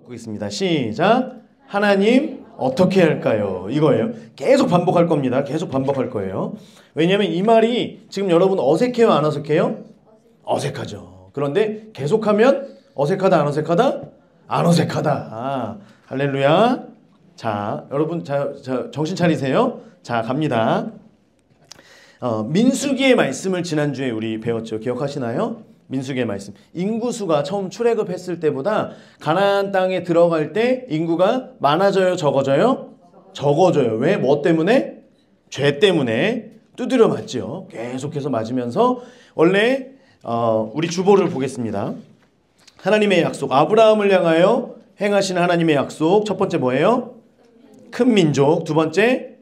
보겠습니다. 시작. 하나님 어떻게 할까요? 이거예요. 계속 반복할 겁니다. 계속 반복할 거예요. 왜냐하면 이 말이 지금 여러분 어색해요? 안 어색해요? 어색하죠. 그런데 계속하면 어색하다 안 어색하다? 안 어색하다. 아, 할렐루야. 자, 여러분 자, 정신 차리세요. 자, 갑니다. 민수기의 말씀을 지난주에 우리 배웠죠. 기억하시나요? 민수기의 말씀. 인구수가 처음 출애굽했을 때보다 가나안 땅에 들어갈 때 인구가 많아져요, 적어져요? 적어져요. 왜? 뭐 때문에? 죄 때문에 두드려 맞죠. 계속해서 맞으면서 원래 우리 주보를 보겠습니다. 하나님의 약속, 아브라함을 향하여 행하신 하나님의 약속. 첫 번째 뭐예요? 큰 민족. 두 번째,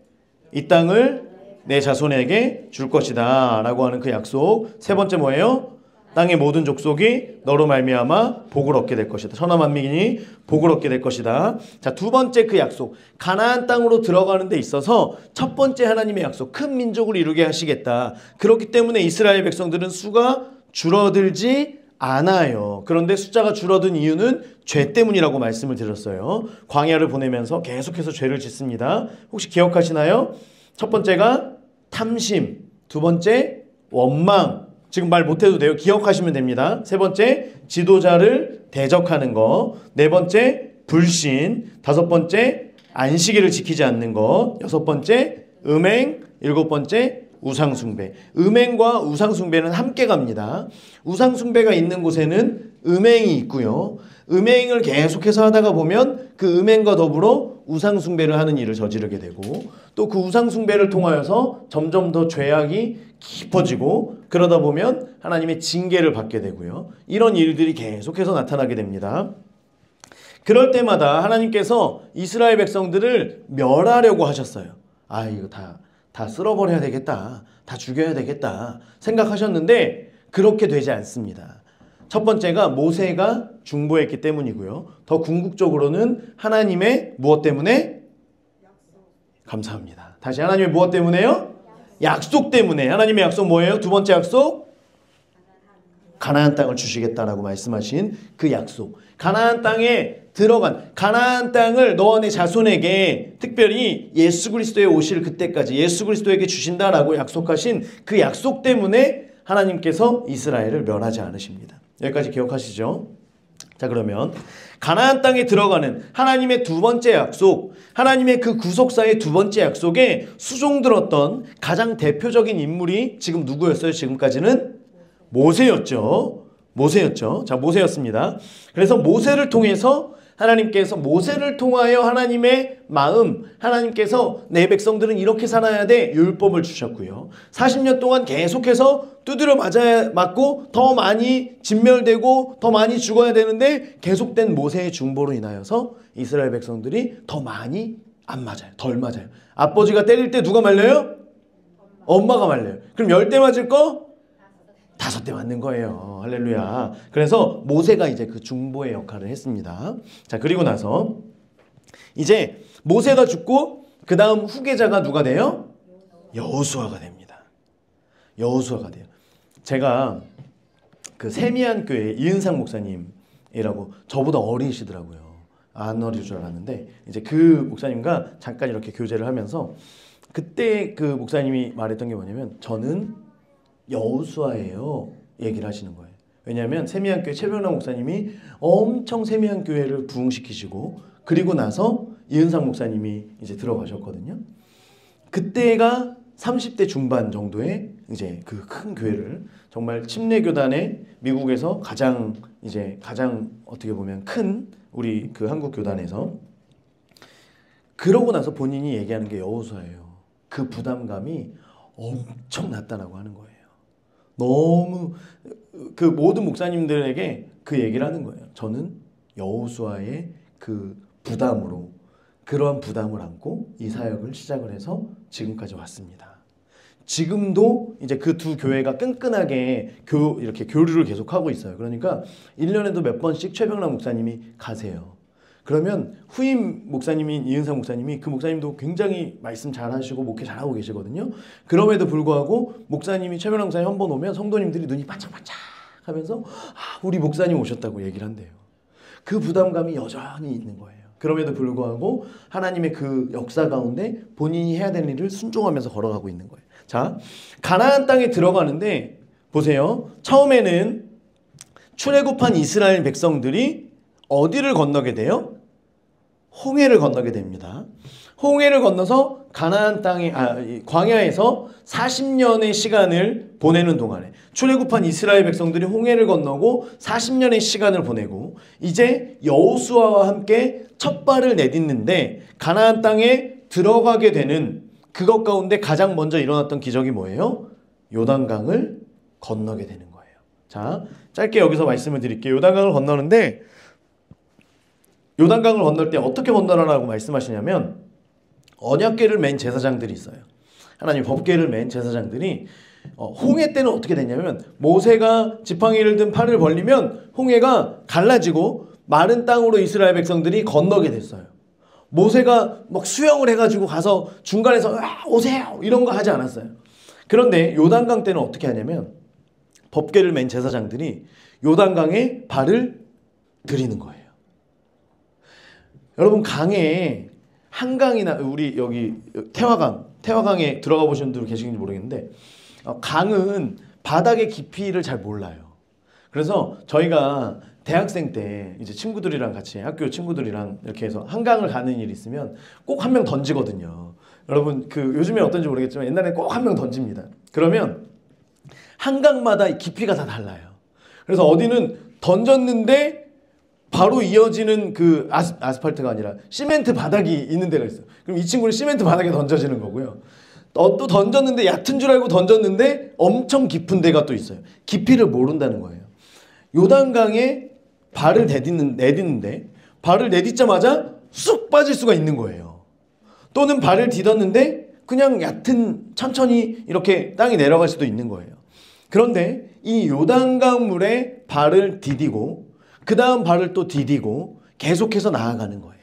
이 땅을 내 자손에게 줄 것이다 라고 하는 그 약속. 세 번째 뭐예요? 땅의 모든 족속이 너로 말미암아 복을 얻게 될 것이다. 천하 만민이 복을 얻게 될 것이다. 자, 두 번째 그 약속. 가나안 땅으로 들어가는 데 있어서 첫 번째 하나님의 약속. 큰 민족을 이루게 하시겠다. 그렇기 때문에 이스라엘 백성들은 수가 줄어들지 않아요. 그런데 숫자가 줄어든 이유는 죄 때문이라고 말씀을 드렸어요. 광야를 보내면서 계속해서 죄를 짓습니다. 혹시 기억하시나요? 첫 번째가 탐심, 두 번째 원망. 지금 말 못해도 돼요. 기억하시면 됩니다. 세 번째, 지도자를 대적하는 거. 네 번째, 불신. 다섯 번째, 안식일을 지키지 않는 거. 여섯 번째, 음행. 일곱 번째, 우상숭배. 음행과 우상숭배는 함께 갑니다. 우상숭배가 있는 곳에는 음행이 있고요. 음행을 계속해서 하다가 보면 그 음행과 더불어 우상숭배를 하는 일을 저지르게 되고 또 그 우상숭배를 통하여서 점점 더 죄악이 깊어지고 그러다 보면 하나님의 징계를 받게 되고요. 이런 일들이 계속해서 나타나게 됩니다. 그럴 때마다 하나님께서 이스라엘 백성들을 멸하려고 하셨어요. 아, 이거 다 쓸어버려야 되겠다. 다 죽여야 되겠다. 생각하셨는데 그렇게 되지 않습니다. 첫 번째가 모세가 중보했기 때문이고요. 더 궁극적으로는 하나님의 무엇 때문에? 감사합니다. 다시 하나님의 무엇 때문에요? 약속 때문에. 하나님의 약속 뭐예요? 두 번째 약속? 가나안 땅을 주시겠다라고 말씀하신 그 약속. 가나안 땅에 들어간 가나안 땅을 너와 내 자손에게 특별히 예수 그리스도의 오실 그때까지 예수 그리스도에게 주신다라고 약속하신 그 약속 때문에 하나님께서 이스라엘을 멸하지 않으십니다. 여기까지 기억하시죠? 자, 그러면 가나안 땅에 들어가는 하나님의 두 번째 약속, 하나님의 그 구속사의 두 번째 약속에 수종들었던 가장 대표적인 인물이 지금 누구였어요? 지금까지는 모세였죠. 모세였죠. 자, 모세였습니다. 그래서 모세를 통해서 하나님께서 모세를 통하여 하나님의 마음, 하나님께서 내 백성들은 이렇게 살아야 돼 율법을 주셨고요. 40년 동안 계속해서 두드려 맞고 더 많이 진멸되고 더 많이 죽어야 되는데 계속된 모세의 중보로 인하여서 이스라엘 백성들이 더 많이 안 맞아요. 덜 맞아요. 아버지가 때릴 때 누가 말려요? 엄마가 말려요. 그럼 10대 맞을 거? 5대 맞는 거예요. 할렐루야. 그래서 모세가 이제 그 중보의 역할을 했습니다. 자, 그리고 나서 이제 모세가 죽고 그 다음 후계자가 누가 돼요? 여호수아가 됩니다. 여호수아가 돼요. 제가 그 세미안 교회 이은상 목사님이라고 저보다 어리시더라고요. 안 어릴 줄 알았는데 이제 그 목사님과 잠깐 이렇게 교제를 하면서 그때 그 목사님이 말했던 게 뭐냐면 저는 여호수아예요 얘기를 하시는 거예요. 왜냐하면 세미안교회 최병남 목사님이 엄청 세미안교회를 부흥시키시고 그리고 나서 이은상 목사님이 이제 들어가셨거든요. 그때가 30대 중반 정도의 이제 그 큰 교회를 정말 침례교단에 미국에서 가장 어떻게 보면 큰 우리 그 한국 교단에서 그러고 나서 본인이 얘기하는 게 여호수아예요. 그 부담감이 엄청 났다라고 하는 거예요. 너무 그 모든 목사님들에게 그 얘기를 하는 거예요. 저는 여호수아의 그 부담으로 그러한 부담을 안고 이 사역을 시작을 해서 지금까지 왔습니다. 지금도 이제 그 두 교회가 끈끈하게 이렇게 교류를 계속하고 있어요. 그러니까 1년에도 몇 번씩 최병남 목사님이 가세요. 그러면 후임 목사님인 이은상 목사님이 그 목사님도 굉장히 말씀 잘하시고 목회 잘하고 계시거든요. 그럼에도 불구하고 목사님이 최병남 목사님 한 번 오면 성도님들이 눈이 반짝반짝 하면서 우리 목사님 오셨다고 얘기를 한대요. 그 부담감이 여전히 있는 거예요. 그럼에도 불구하고 하나님의 그 역사 가운데 본인이 해야 될 일을 순종하면서 걸어가고 있는 거예요. 자, 가나안 땅에 들어가는데 보세요. 처음에는 출애굽한 이스라엘 백성들이 어디를 건너게 돼요? 홍해를 건너게 됩니다. 홍해를 건너서 가나안 땅에 광야에서 40년의 시간을 보내는 동안에 출애굽한 이스라엘 백성들이 홍해를 건너고 40년의 시간을 보내고 이제 여호수아와 함께 첫 발을 내딛는데 가나안 땅에 들어가게 되는 그것 가운데 가장 먼저 일어났던 기적이 뭐예요? 요단강을 건너게 되는 거예요. 자, 짧게 여기서 말씀을 드릴게요. 요단강을 건너는데 요단강을 건널 때 어떻게 건너라라고 말씀하시냐면 언약궤를 맨 제사장들이 있어요. 하나님 법궤를 맨 제사장들이 홍해 때는 어떻게 됐냐면 모세가 지팡이를 든 팔을 벌리면 홍해가 갈라지고 마른 땅으로 이스라엘 백성들이 건너게 됐어요. 모세가 막 수영을 해가지고 가서 중간에서 오세요 이런 거 하지 않았어요. 그런데 요단강 때는 어떻게 하냐면 법궤를 맨 제사장들이 요단강에 발을 들이는 거예요. 여러분 강에 한강이나 우리 여기 태화강에 들어가 보신 분들 계시는지 모르겠는데 강은 바닥의 깊이를 잘 몰라요. 그래서 저희가 대학생 때 이제 친구들이랑 같이 학교 친구들이랑 이렇게 해서 한강을 가는 일이 있으면 꼭 한 명 던지거든요. 여러분 그 요즘에 어떤지 모르겠지만 옛날에 꼭 한 명 던집니다. 그러면 한강마다 깊이가 다 달라요. 그래서 어디는 던졌는데 바로 이어지는 그 아스팔트가 아니라 시멘트 바닥이 있는 데가 있어요. 그럼 이 친구는 시멘트 바닥에 던져지는 거고요. 또 던졌는데 얕은 줄 알고 던졌는데 엄청 깊은 데가 또 있어요. 깊이를 모른다는 거예요. 요단강에 발을 내딛는데 발을 내딛자마자 쑥 빠질 수가 있는 거예요. 또는 발을 디뎠는데 그냥 천천히 이렇게 땅이 내려갈 수도 있는 거예요. 그런데 이 요단강 물에 발을 디디고 그 다음 발을 또 디디고 계속해서 나아가는 거예요.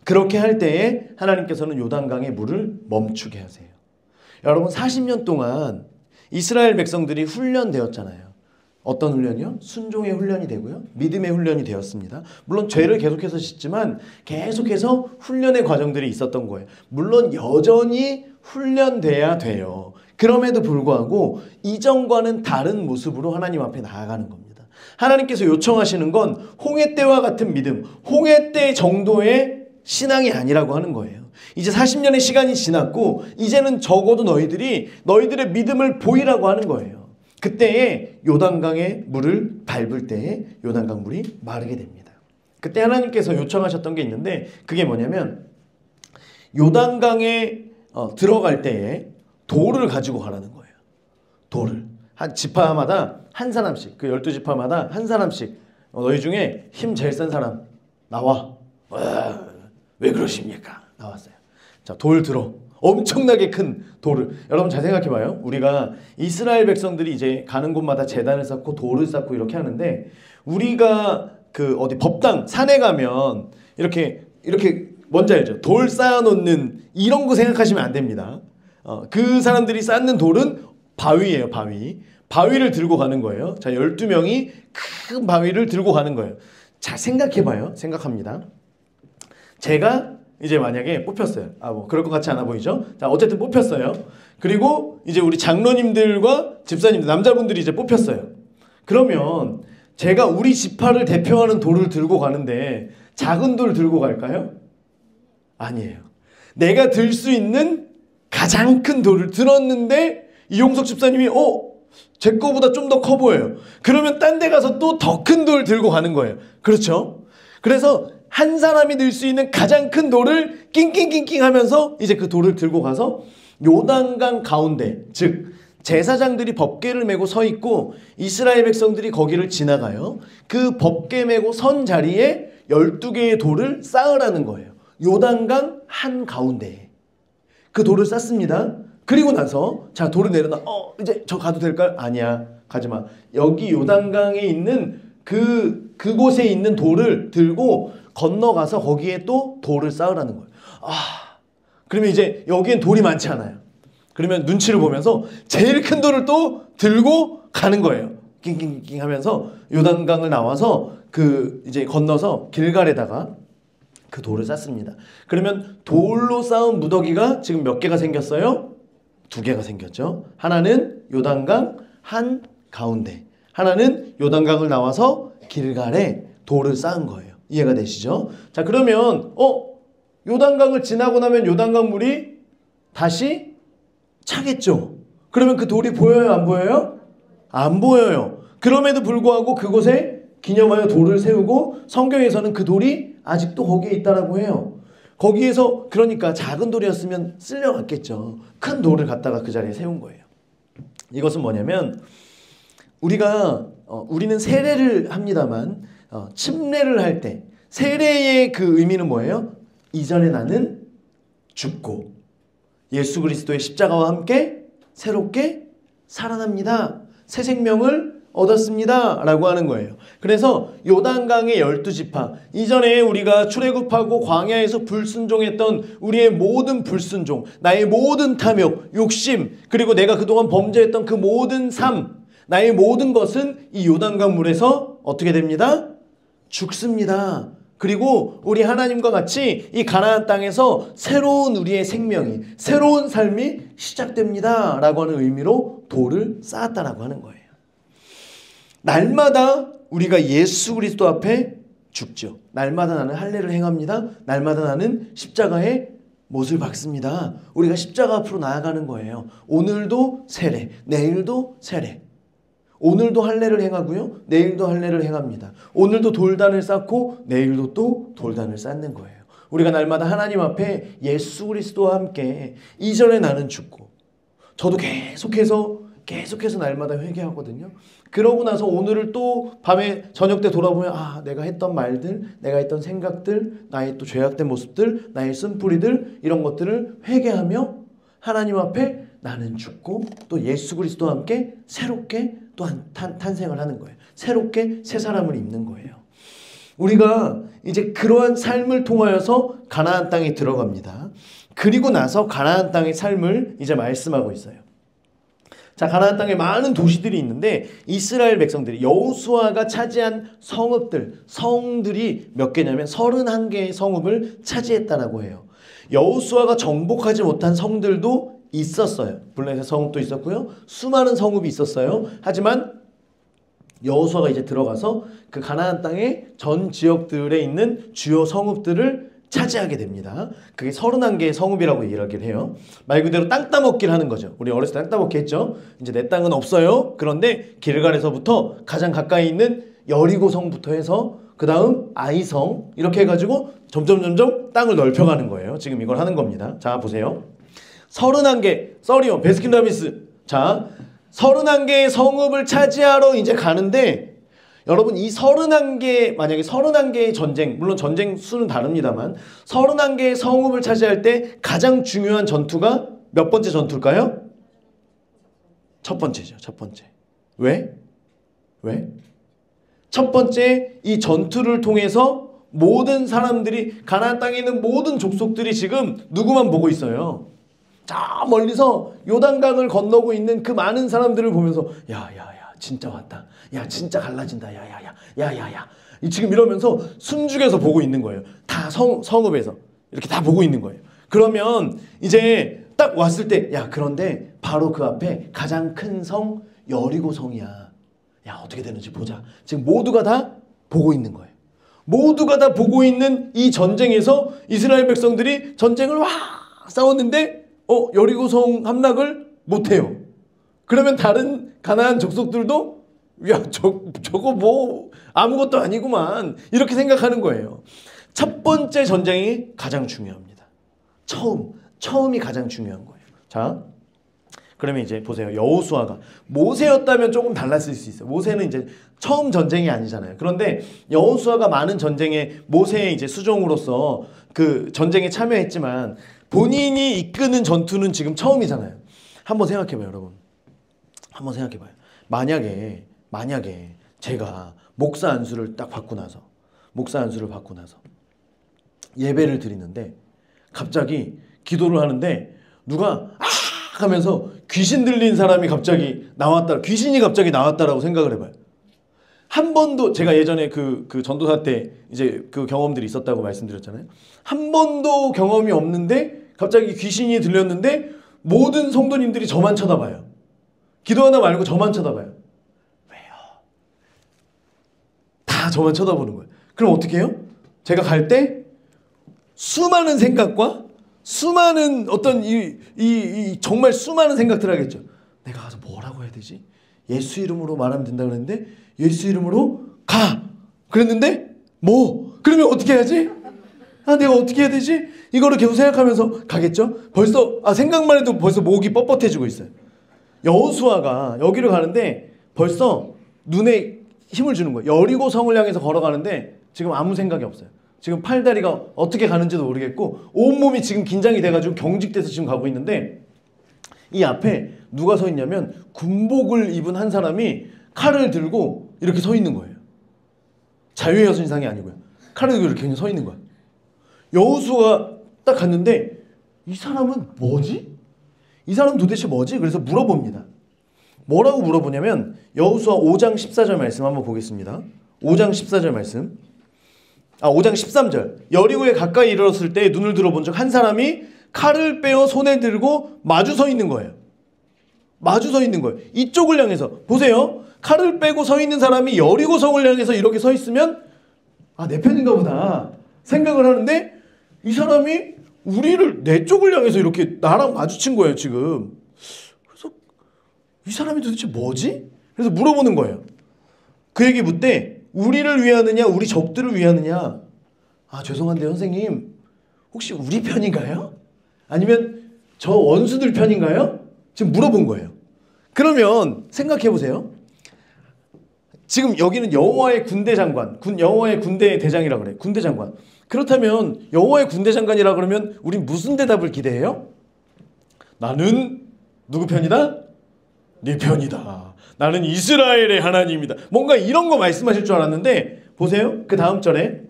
그렇게 할 때에 하나님께서는 요단강의 물을 멈추게 하세요. 여러분 40년 동안 이스라엘 백성들이 훈련되었잖아요. 어떤 훈련이요? 순종의 훈련이 되고요. 믿음의 훈련이 되었습니다. 물론 죄를 계속해서 짓지만 계속해서 훈련의 과정들이 있었던 거예요. 물론 여전히 훈련돼야 돼요. 그럼에도 불구하고 이전과는 다른 모습으로 하나님 앞에 나아가는 겁니다. 하나님께서 요청하시는 건 홍해 때와 같은 믿음, 홍해 때 정도의 신앙이 아니라고 하는 거예요. 이제 40년의 시간이 지났고 이제는 적어도 너희들의 믿음을 보이라고 하는 거예요. 그때에 요단강의 물을 밟을 때에 요단강 물이 마르게 됩니다. 그때 하나님께서 요청하셨던 게 있는데 그게 뭐냐면 요단강에 들어갈 때에 돌을 가지고 가라는 거예요. 돌을. 한 지파마다 한 사람씩, 그 12지파마다 한 사람씩 너희 중에 힘 제일 센 사람 나와. 왜 그러십니까? 나왔어요. 자, 돌 들어. 엄청나게 큰 돌을. 여러분 잘 생각해봐요. 우리가 이스라엘 백성들이 이제 가는 곳마다 제단을 쌓고 돌을 쌓고 이렇게 하는데 우리가 그 어디 법당 산에 가면 이렇게 뭔지 알죠? 돌 쌓아놓는 이런 거 생각하시면 안 됩니다. 그 사람들이 쌓는 돌은 바위예요. 바위를 들고 가는 거예요. 자, 12명이 큰 바위를 들고 가는 거예요. 자, 생각해봐요. 생각합니다. 제가 이제 만약에 뽑혔어요. 뭐 그럴 것 같지 않아 보이죠? 자, 어쨌든 뽑혔어요. 그리고 이제 우리 장로님들과 집사님들, 남자분들이 이제 뽑혔어요. 그러면 제가 우리 지파를 대표하는 돌을 들고 가는데 작은 돌 들고 갈까요? 아니에요. 내가 들 수 있는 가장 큰 돌을 들었는데 이용석 집사님이 제 거보다 좀 더 커 보여요. 그러면 딴 데 가서 또 더 큰 돌 들고 가는 거예요. 그렇죠? 그래서 한 사람이 들 수 있는 가장 큰 돌을 낑낑낑낑 하면서 이제 그 돌을 들고 가서 요단강 가운데, 즉 제사장들이 법궤를 메고 서 있고 이스라엘 백성들이 거기를 지나가요. 그 법궤 메고 선 자리에 12개의 돌을 쌓으라는 거예요. 요단강 한가운데에 그 돌을 쌓습니다. 그리고 나서 자, 돌을 내려놔. 이제 저 가도 될까요? 아니야, 가지마. 여기 요단강에 있는 그곳에 있는 돌을 들고 건너가서 거기에 또 돌을 쌓으라는 거예요. 그러면 이제 여기엔 돌이 많지 않아요. 그러면 눈치를 보면서 제일 큰 돌을 또 들고 가는 거예요. 낑낑낑 하면서 요단강을 나와서 그 이제 건너서 길갈에다가 그 돌을 쌓습니다. 그러면 돌로 쌓은 무더기가 지금 몇 개가 생겼어요? 2개가 생겼죠. 하나는 요단강 한 가운데, 하나는 요단강을 나와서 길갈에 돌을 쌓은 거예요. 이해가 되시죠? 자, 그러면 요단강을 지나고 나면 요단강 물이 다시 차겠죠. 그러면 그 돌이 보여요, 안 보여요? 안 보여요. 그럼에도 불구하고 그곳에 기념하여 돌을 세우고 성경에서는 그 돌이 아직도 거기에 있다라고 해요. 거기에서 그러니까 작은 돌이었으면 쓸려갔겠죠. 큰 돌을 갖다가 그 자리에 세운 거예요. 이것은 뭐냐면 우리는 세례를 합니다만 침례를 할 때 세례의 그 의미는 뭐예요? 이전에 나는 죽고 예수 그리스도의 십자가와 함께 새롭게 살아납니다. 새 생명을 얻었습니다. 라고 하는 거예요. 그래서 요단강의 12지파, 이전에 우리가 출애굽하고 광야에서 불순종했던 우리의 모든 불순종, 나의 모든 탐욕, 욕심, 그리고 내가 그동안 범죄했던 그 모든 삶, 나의 모든 것은 이 요단강 물에서 어떻게 됩니다? 죽습니다. 그리고 우리 하나님과 같이 이 가나안 땅에서 새로운 우리의 생명이, 새로운 삶이 시작됩니다. 라고 하는 의미로 돌을 쌓았다라고 하는 거예요. 날마다 우리가 예수 그리스도 앞에 죽죠. 날마다 나는 할례를 행합니다. 날마다 나는 십자가에 못을 박습니다. 우리가 십자가 앞으로 나아가는 거예요. 오늘도 세례, 내일도 세례. 오늘도 할례를 행하고요. 내일도 할례를 행합니다. 오늘도 돌단을 쌓고 내일도 또 돌단을 쌓는 거예요. 우리가 날마다 하나님 앞에 예수 그리스도와 함께 이전에 나는 죽고, 저도 계속해서 날마다 회개하거든요. 그러고 나서 오늘을 또 밤에 저녁 때 돌아보면 내가 했던 말들, 내가 했던 생각들, 나의 또 죄악된 모습들, 나의 쓴뿌리들, 이런 것들을 회개하며 하나님 앞에 나는 죽고 또 예수 그리스도와 함께 새롭게 또 탄생을 하는 거예요. 새롭게 새 사람을 입는 거예요. 우리가 이제 그러한 삶을 통하여서 가나안 땅에 들어갑니다. 그리고 나서 가나안 땅의 삶을 이제 말씀하고 있어요. 자, 가나안 땅에 많은 도시들이 있는데 이스라엘 백성들이, 여호수아가 차지한 성들이 몇 개냐면 31개의 성읍을 차지했다라고 해요. 여호수아가 정복하지 못한 성들도 있었어요. 블레셋 성읍도 있었고요. 수많은 성읍이 있었어요. 하지만 여호수아가 이제 들어가서 그 가나안 땅의 전 지역들에 있는 주요 성읍들을 차지하게 됩니다. 그게 31개의 성읍이라고 이야기를 해요. 말 그대로 땅 따먹기를 하는 거죠. 우리 어렸을 때 땅 따먹기 했죠. 이제 내 땅은 없어요. 그런데 길갈에서부터 가장 가까이 있는 여리고성부터 해서 그 다음 아이성, 이렇게 해가지고 점점 땅을 넓혀가는 거예요. 지금 이걸 하는 겁니다. 자, 보세요. 31개, 서리온, 베스킨라빈스. 자, 31개의 성읍을 차지하러 이제 가는데, 여러분 이 31개, 만약에 31개의 전쟁, 물론 전쟁 수는 다릅니다만 31개의 성읍을 차지할 때 가장 중요한 전투가 몇 번째 전투일까요? 첫 번째죠. 첫 번째. 왜? 첫 번째, 이 전투를 통해서 모든 사람들이, 가나안 땅에 있는 모든 족속들이 지금 누구만 보고 있어요? 저 멀리서 요단강을 건너고 있는 그 많은 사람들을 보면서 야야야 진짜 왔다. 야 진짜 갈라진다. 야야야 지금 이러면서 숨죽여서 보고 있는 거예요. 다 성읍에서 이렇게 다 보고 있는 거예요. 그러면 이제 딱 왔을 때, 그런데 바로 그 앞에 가장 큰 성 여리고성이야. 어떻게 되는지 보자. 지금 모두가 다 보고 있는 거예요. 모두가 다 보고 있는 이 전쟁에서 이스라엘 백성들이 전쟁을 싸웠는데 여리고성 함락을 못해요. 그러면 다른 가나안 족속들도 저거 뭐 아무것도 아니구만, 이렇게 생각하는 거예요. 첫 번째 전쟁이 가장 중요합니다. 처음이 가장 중요한 거예요. 자, 그러면 이제 보세요. 여호수아가 모세였다면 조금 달랐을 수 있어요. 모세는 이제 처음 전쟁이 아니잖아요. 그런데 여호수아가 많은 전쟁에 모세의 이제 수종으로서 그 전쟁에 참여했지만 본인이 이끄는 전투는 지금 처음이잖아요. 한번 생각해봐요, 여러분. 한번 생각해봐요. 만약에 제가 목사 안수를 받고 나서 예배를 드리는데 갑자기 기도를 하는데 누가 하면서 귀신 들린 사람이 갑자기 나왔다, 귀신이 갑자기 나왔다라고 생각을 해봐요. 한 번도, 제가 예전에 그 전도사 때 이제 그 경험들이 있었다고 말씀드렸잖아요. 한 번도 경험이 없는데 갑자기 귀신이 들렸는데 모든 성도님들이 저만 쳐다봐요. 기도하나 말고 저만 쳐다봐요. 왜요? 다 저만 쳐다보는 거예요. 그럼 어떻게 해요? 제가 갈 때 수많은 생각과 수많은 어떤 정말 수많은 생각들 하겠죠. 내가 가서 뭐라고 해야 되지? 예수 이름으로 말하면 된다 그랬는데 예수 이름으로 가! 그랬는데 뭐? 그러면 어떻게 해야지? 아, 내가 어떻게 해야 되지? 이거를 계속 생각하면서 가겠죠? 벌써 생각만 해도 벌써 목이 뻣뻣해지고 있어요. 여호수아가 여기를 가는데 벌써 눈에 힘을 주는 거예요. 여리고 성을 향해서 걸어가는데 지금 아무 생각이 없어요. 지금 팔다리가 어떻게 가는지도 모르겠고 온몸이 지금 긴장이 돼가지고 경직돼서 지금 가고 있는데 이 앞에 누가 서 있냐면 군복을 입은 한 사람이 칼을 들고 이렇게 서 있는 거예요. 자유의 여신상이 아니고요. 칼을 들고 이렇게 그냥 서 있는 거예요. 여호수아가 딱 갔는데 이 사람은 뭐지? 이 사람 도대체 뭐지? 그래서 물어봅니다. 뭐라고 물어보냐면 여호수아 5장 14절 말씀 한번 보겠습니다. 5장 14절 말씀. 5장 13절. 여리고에 가까이 이르렀을 때 눈을 들어본 적 한 사람이 칼을 빼어 손에 들고 마주 서 있는 거예요. 마주 서 있는 거예요. 이쪽을 향해서. 보세요. 칼을 빼고 서 있는 사람이 여리고 성을 향해서 이렇게 서 있으면 내 편인가 보다 생각을 하는데 이 사람이 내 쪽을 향해서 이렇게 나랑 마주친 거예요, 지금. 그래서 이 사람이 도대체 뭐지? 그래서 물어보는 거예요. 그에게 묻되 우리를 위하느냐 우리 적들을 위하느냐. 죄송한데 선생님 혹시 우리 편인가요? 아니면 저 원수들 편인가요? 지금 물어본 거예요. 그러면 생각해 보세요. 지금 여기는 여호와의 군대 장관, 여호와의 군대 대장이라 그래. 군대 장관. 그렇다면 여호와의 군대 장관이라 그러면 우린 무슨 대답을 기대해요? 나는 누구 편이다? 네 편이다. 나는 이스라엘의 하나님이다. 뭔가 이런 거 말씀하실 줄 알았는데 보세요. 그 다음 절에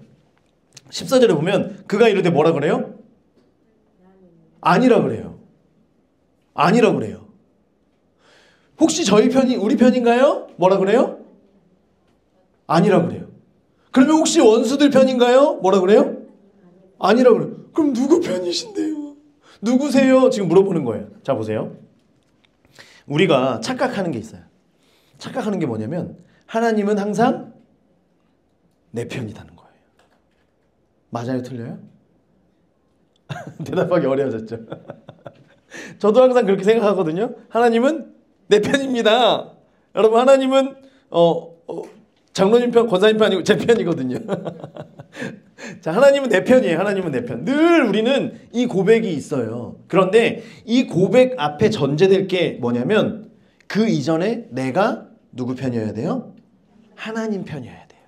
14절에 보면 그가 이럴 때 뭐라 그래요? 아니라 그래요. 아니라 그래요. 혹시 저희 편이 우리 편인가요? 뭐라 그래요? 아니라 그래요. 그러면 혹시 원수들 편인가요? 뭐라 그래요? 아니라 그래요. 그럼 누구 편이신데요? 누구세요? 지금 물어보는 거예요. 자, 보세요. 우리가 착각하는 게 있어요. 착각하는 게 뭐냐면 하나님은 항상 내 편이라는 거예요. 맞아요? 틀려요? 대답하기 어려워졌죠. 저도 항상 그렇게 생각하거든요. 하나님은 내 편입니다. 여러분, 하나님은 장로님 편, 권사님 편 아니고 제 편이거든요. 자, 하나님은 내 편이에요. 하나님은 내 편. 늘 우리는 이 고백이 있어요. 그런데 이 고백 앞에 전제될 게 뭐냐면 그 이전에 내가 누구 편이어야 돼요? 하나님 편이어야 돼요.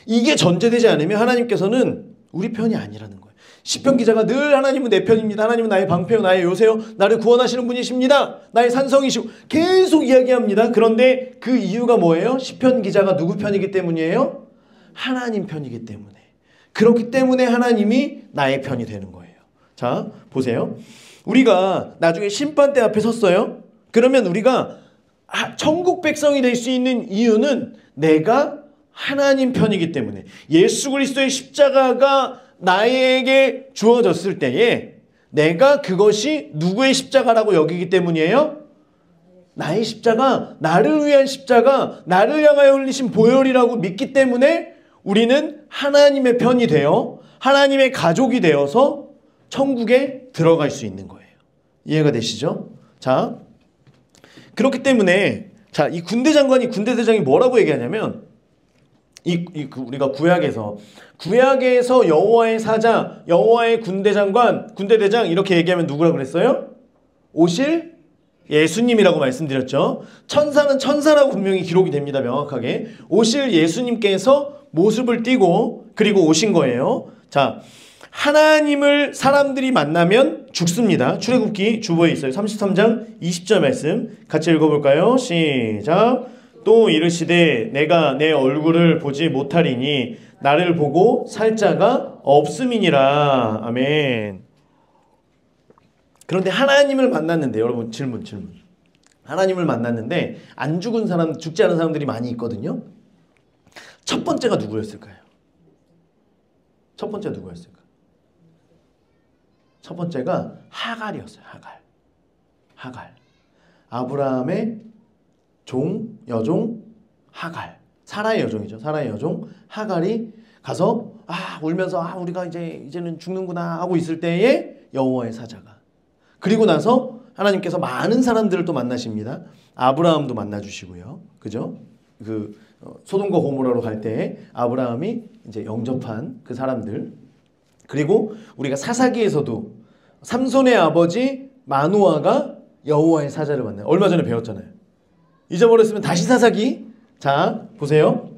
이게 전제되지 않으면 하나님께서는 우리 편이 아니라는 거예요. 시편 기자가 늘 하나님은 내 편입니다. 하나님은 나의 방패요, 나의 요새요, 나를 구원하시는 분이십니다. 나의 산성이시고 계속 이야기합니다. 그런데 그 이유가 뭐예요? 시편 기자가 누구 편이기 때문이에요? 하나님 편이기 때문에. 그렇기 때문에 하나님이 나의 편이 되는 거예요. 자, 보세요. 우리가 나중에 심판대 앞에 섰어요. 그러면 우리가 천국 백성이 될 수 있는 이유는 내가 하나님 편이기 때문에. 예수 그리스도의 십자가가 나에게 주어졌을 때에 내가 그것이 누구의 십자가라고 여기기 때문이에요? 나의 십자가, 나를 위한 십자가, 나를 향하여 흘리신 보혈이라고 믿기 때문에 우리는 하나님의 편이 되어 하나님의 가족이 되어서 천국에 들어갈 수 있는 거예요. 이해가 되시죠? 자, 그렇기 때문에 자, 이 군대 장관이 군대 대장이 뭐라고 얘기하냐면 우리가 구약에서 여호와의 사자, 여호와의 군대 장관, 군대 대장 이렇게 얘기하면 누구라고 그랬어요? 오실 예수님이라고 말씀드렸죠. 천사는 천사라고 분명히 기록이 됩니다. 명확하게. 오실 예수님께서 모습을 띠고 그리고 오신 거예요. 자, 하나님을 사람들이 만나면 죽습니다. 출애굽기 주보에 있어요. 33장 20절 말씀 같이 읽어볼까요? 시작. 또 이르시되 내가 내 얼굴을 보지 못하리니 나를 보고 살 자가 없음이니라. 아멘. 그런데 하나님을 만났는데 여러분 질문. 하나님을 만났는데 안 죽은 사람, 죽지 않은 사람들이 많이 있거든요. 첫 번째가 누구였을까요? 첫 번째 누구였을까? 첫 번째가 하갈이었어요. 하갈. 아브라함의 여종 하갈. 사라의 여종이죠. 사라의 여종 하갈이 가서 울면서 우리가 이제는 죽는구나 하고 있을 때에 여호와의 사자가. 그리고 나서 하나님께서 많은 사람들을 또 만나십니다. 아브라함도 만나주시고요. 그죠? 소돔과 고모라로 갈 때 아브라함이 이제 영접한 그 사람들. 그리고 우리가 사사기에서도 삼손의 아버지 마노아가 여호와의 사자를 만나요. 얼마 전에 배웠잖아요. 잊어버렸으면 다시 사사기. 자, 보세요.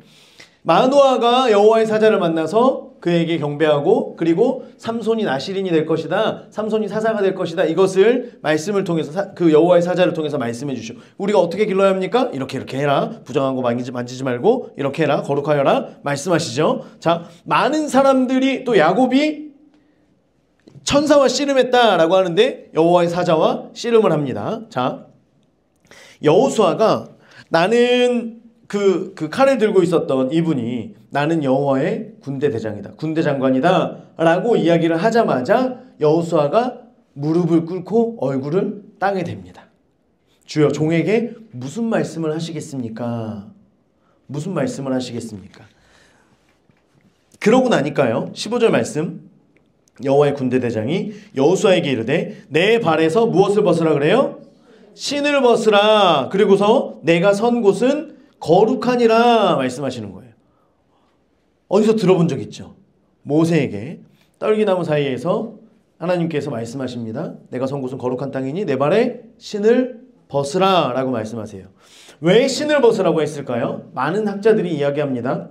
마노아가 여호와의 사자를 만나서 그에게 경배하고 그리고 삼손이 나실인이 될 것이다. 삼손이 사사가 될 것이다. 이것을 말씀을 통해서 그 여호와의 사자를 통해서 말씀해 주시오. 우리가 어떻게 길러야 합니까? 이렇게 해라. 부정한 거 만지지 말고 이렇게 해라. 거룩하여라. 말씀하시죠. 자, 많은 사람들이 또 야곱이 천사와 씨름했다라고 하는데 여호와의 사자와 씨름을 합니다. 자, 여호수아가 나는 그 칼을 들고 있었던 이분이 나는 여호와의 군대 대장이다. 군대 장관이다. 라고 이야기를 하자마자 여호수아가 무릎을 꿇고 얼굴을 땅에 댑니다. 주여 종에게 무슨 말씀을 하시겠습니까? 무슨 말씀을 하시겠습니까? 그러고 나니까요. 15절 말씀. 여호와의 군대 대장이 여호수아에게 이르되 내 발에서 무엇을 벗으라 그래요? 신을 벗으라. 그리고서 내가 선 곳은 거룩하니라 말씀하시는 거예요. 어디서 들어본 적 있죠? 모세에게 떨기나무 사이에서 하나님께서 말씀하십니다. 내가 선 곳은 거룩한 땅이니 내 발에 신을 벗으라 라고 말씀하세요. 왜 신을 벗으라고 했을까요? 많은 학자들이 이야기합니다.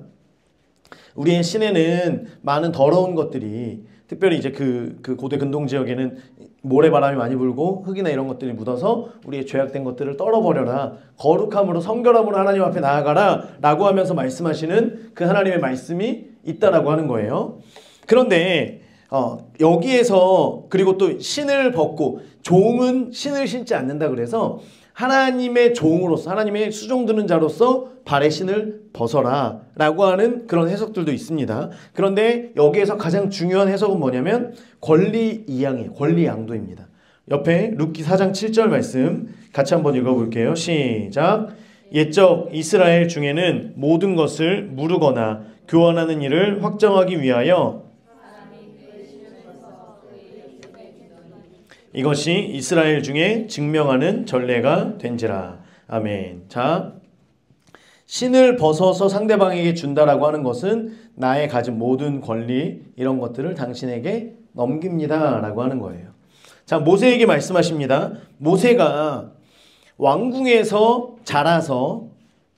우리의 신에는 많은 더러운 것들이 특별히 이제 그 고대 근동 지역에는 모래바람이 많이 불고 흙이나 이런 것들이 묻어서 우리의 죄악된 것들을 떨어버려라. 거룩함으로 성결함으로 하나님 앞에 나아가라 라고 하면서 말씀하시는 그 하나님의 말씀이 있다라고 하는 거예요. 그런데 여기에서 그리고 또 신을 벗고 종은 신을 신지 않는다 그래서 하나님의 종으로서 하나님의 수종드는 자로서 발의 신을 벗어라 라고 하는 그런 해석들도 있습니다. 그런데 여기에서 가장 중요한 해석은 뭐냐면 권리이양이에요. 권리양도입니다. 옆에 룻기 4장 7절 말씀 같이 한번 읽어볼게요. 시작. 옛적 이스라엘 중에는 모든 것을 무르거나 교환하는 일을 확정하기 위하여 이것이 이스라엘 중에 증명하는 전례가 된지라. 아멘. 자, 신을 벗어서 상대방에게 준다라고 하는 것은 나의 가진 모든 권리 이런 것들을 당신에게 넘깁니다 라고 하는 거예요. 자, 모세에게 말씀하십니다. 모세가 왕궁에서 자라서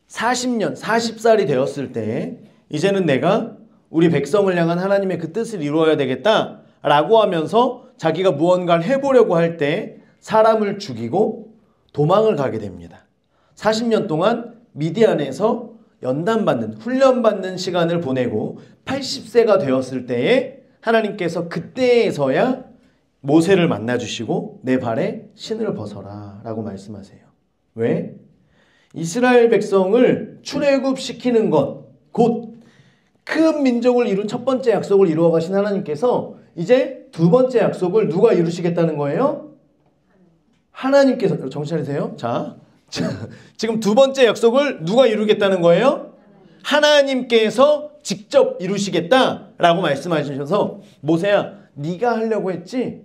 40살이 되었을 때 이제는 내가 우리 백성을 향한 하나님의 그 뜻을 이루어야 되겠다 라고 하면서 자기가 무언가를 해보려고 할 때 사람을 죽이고 도망을 가게 됩니다. 40년 동안 미디안에서 연단받는 훈련받는 시간을 보내고 80세가 되었을 때에 하나님께서 그때에서야 모세를 만나주시고 내 발에 신을 벗어라 라고 말씀하세요. 왜? 이스라엘 백성을 출애굽시키는 것, 곧 큰 민족을 이룬 첫 번째 약속을 이루어 가신 하나님께서 이제 두 번째 약속을 누가 이루시겠다는 거예요? 하나님께서. 정신 차리세요. 자, 지금 두 번째 약속을 누가 이루겠다는 거예요? 하나님께서 직접 이루시겠다라고 말씀하셔서 모세야 네가 하려고 했지?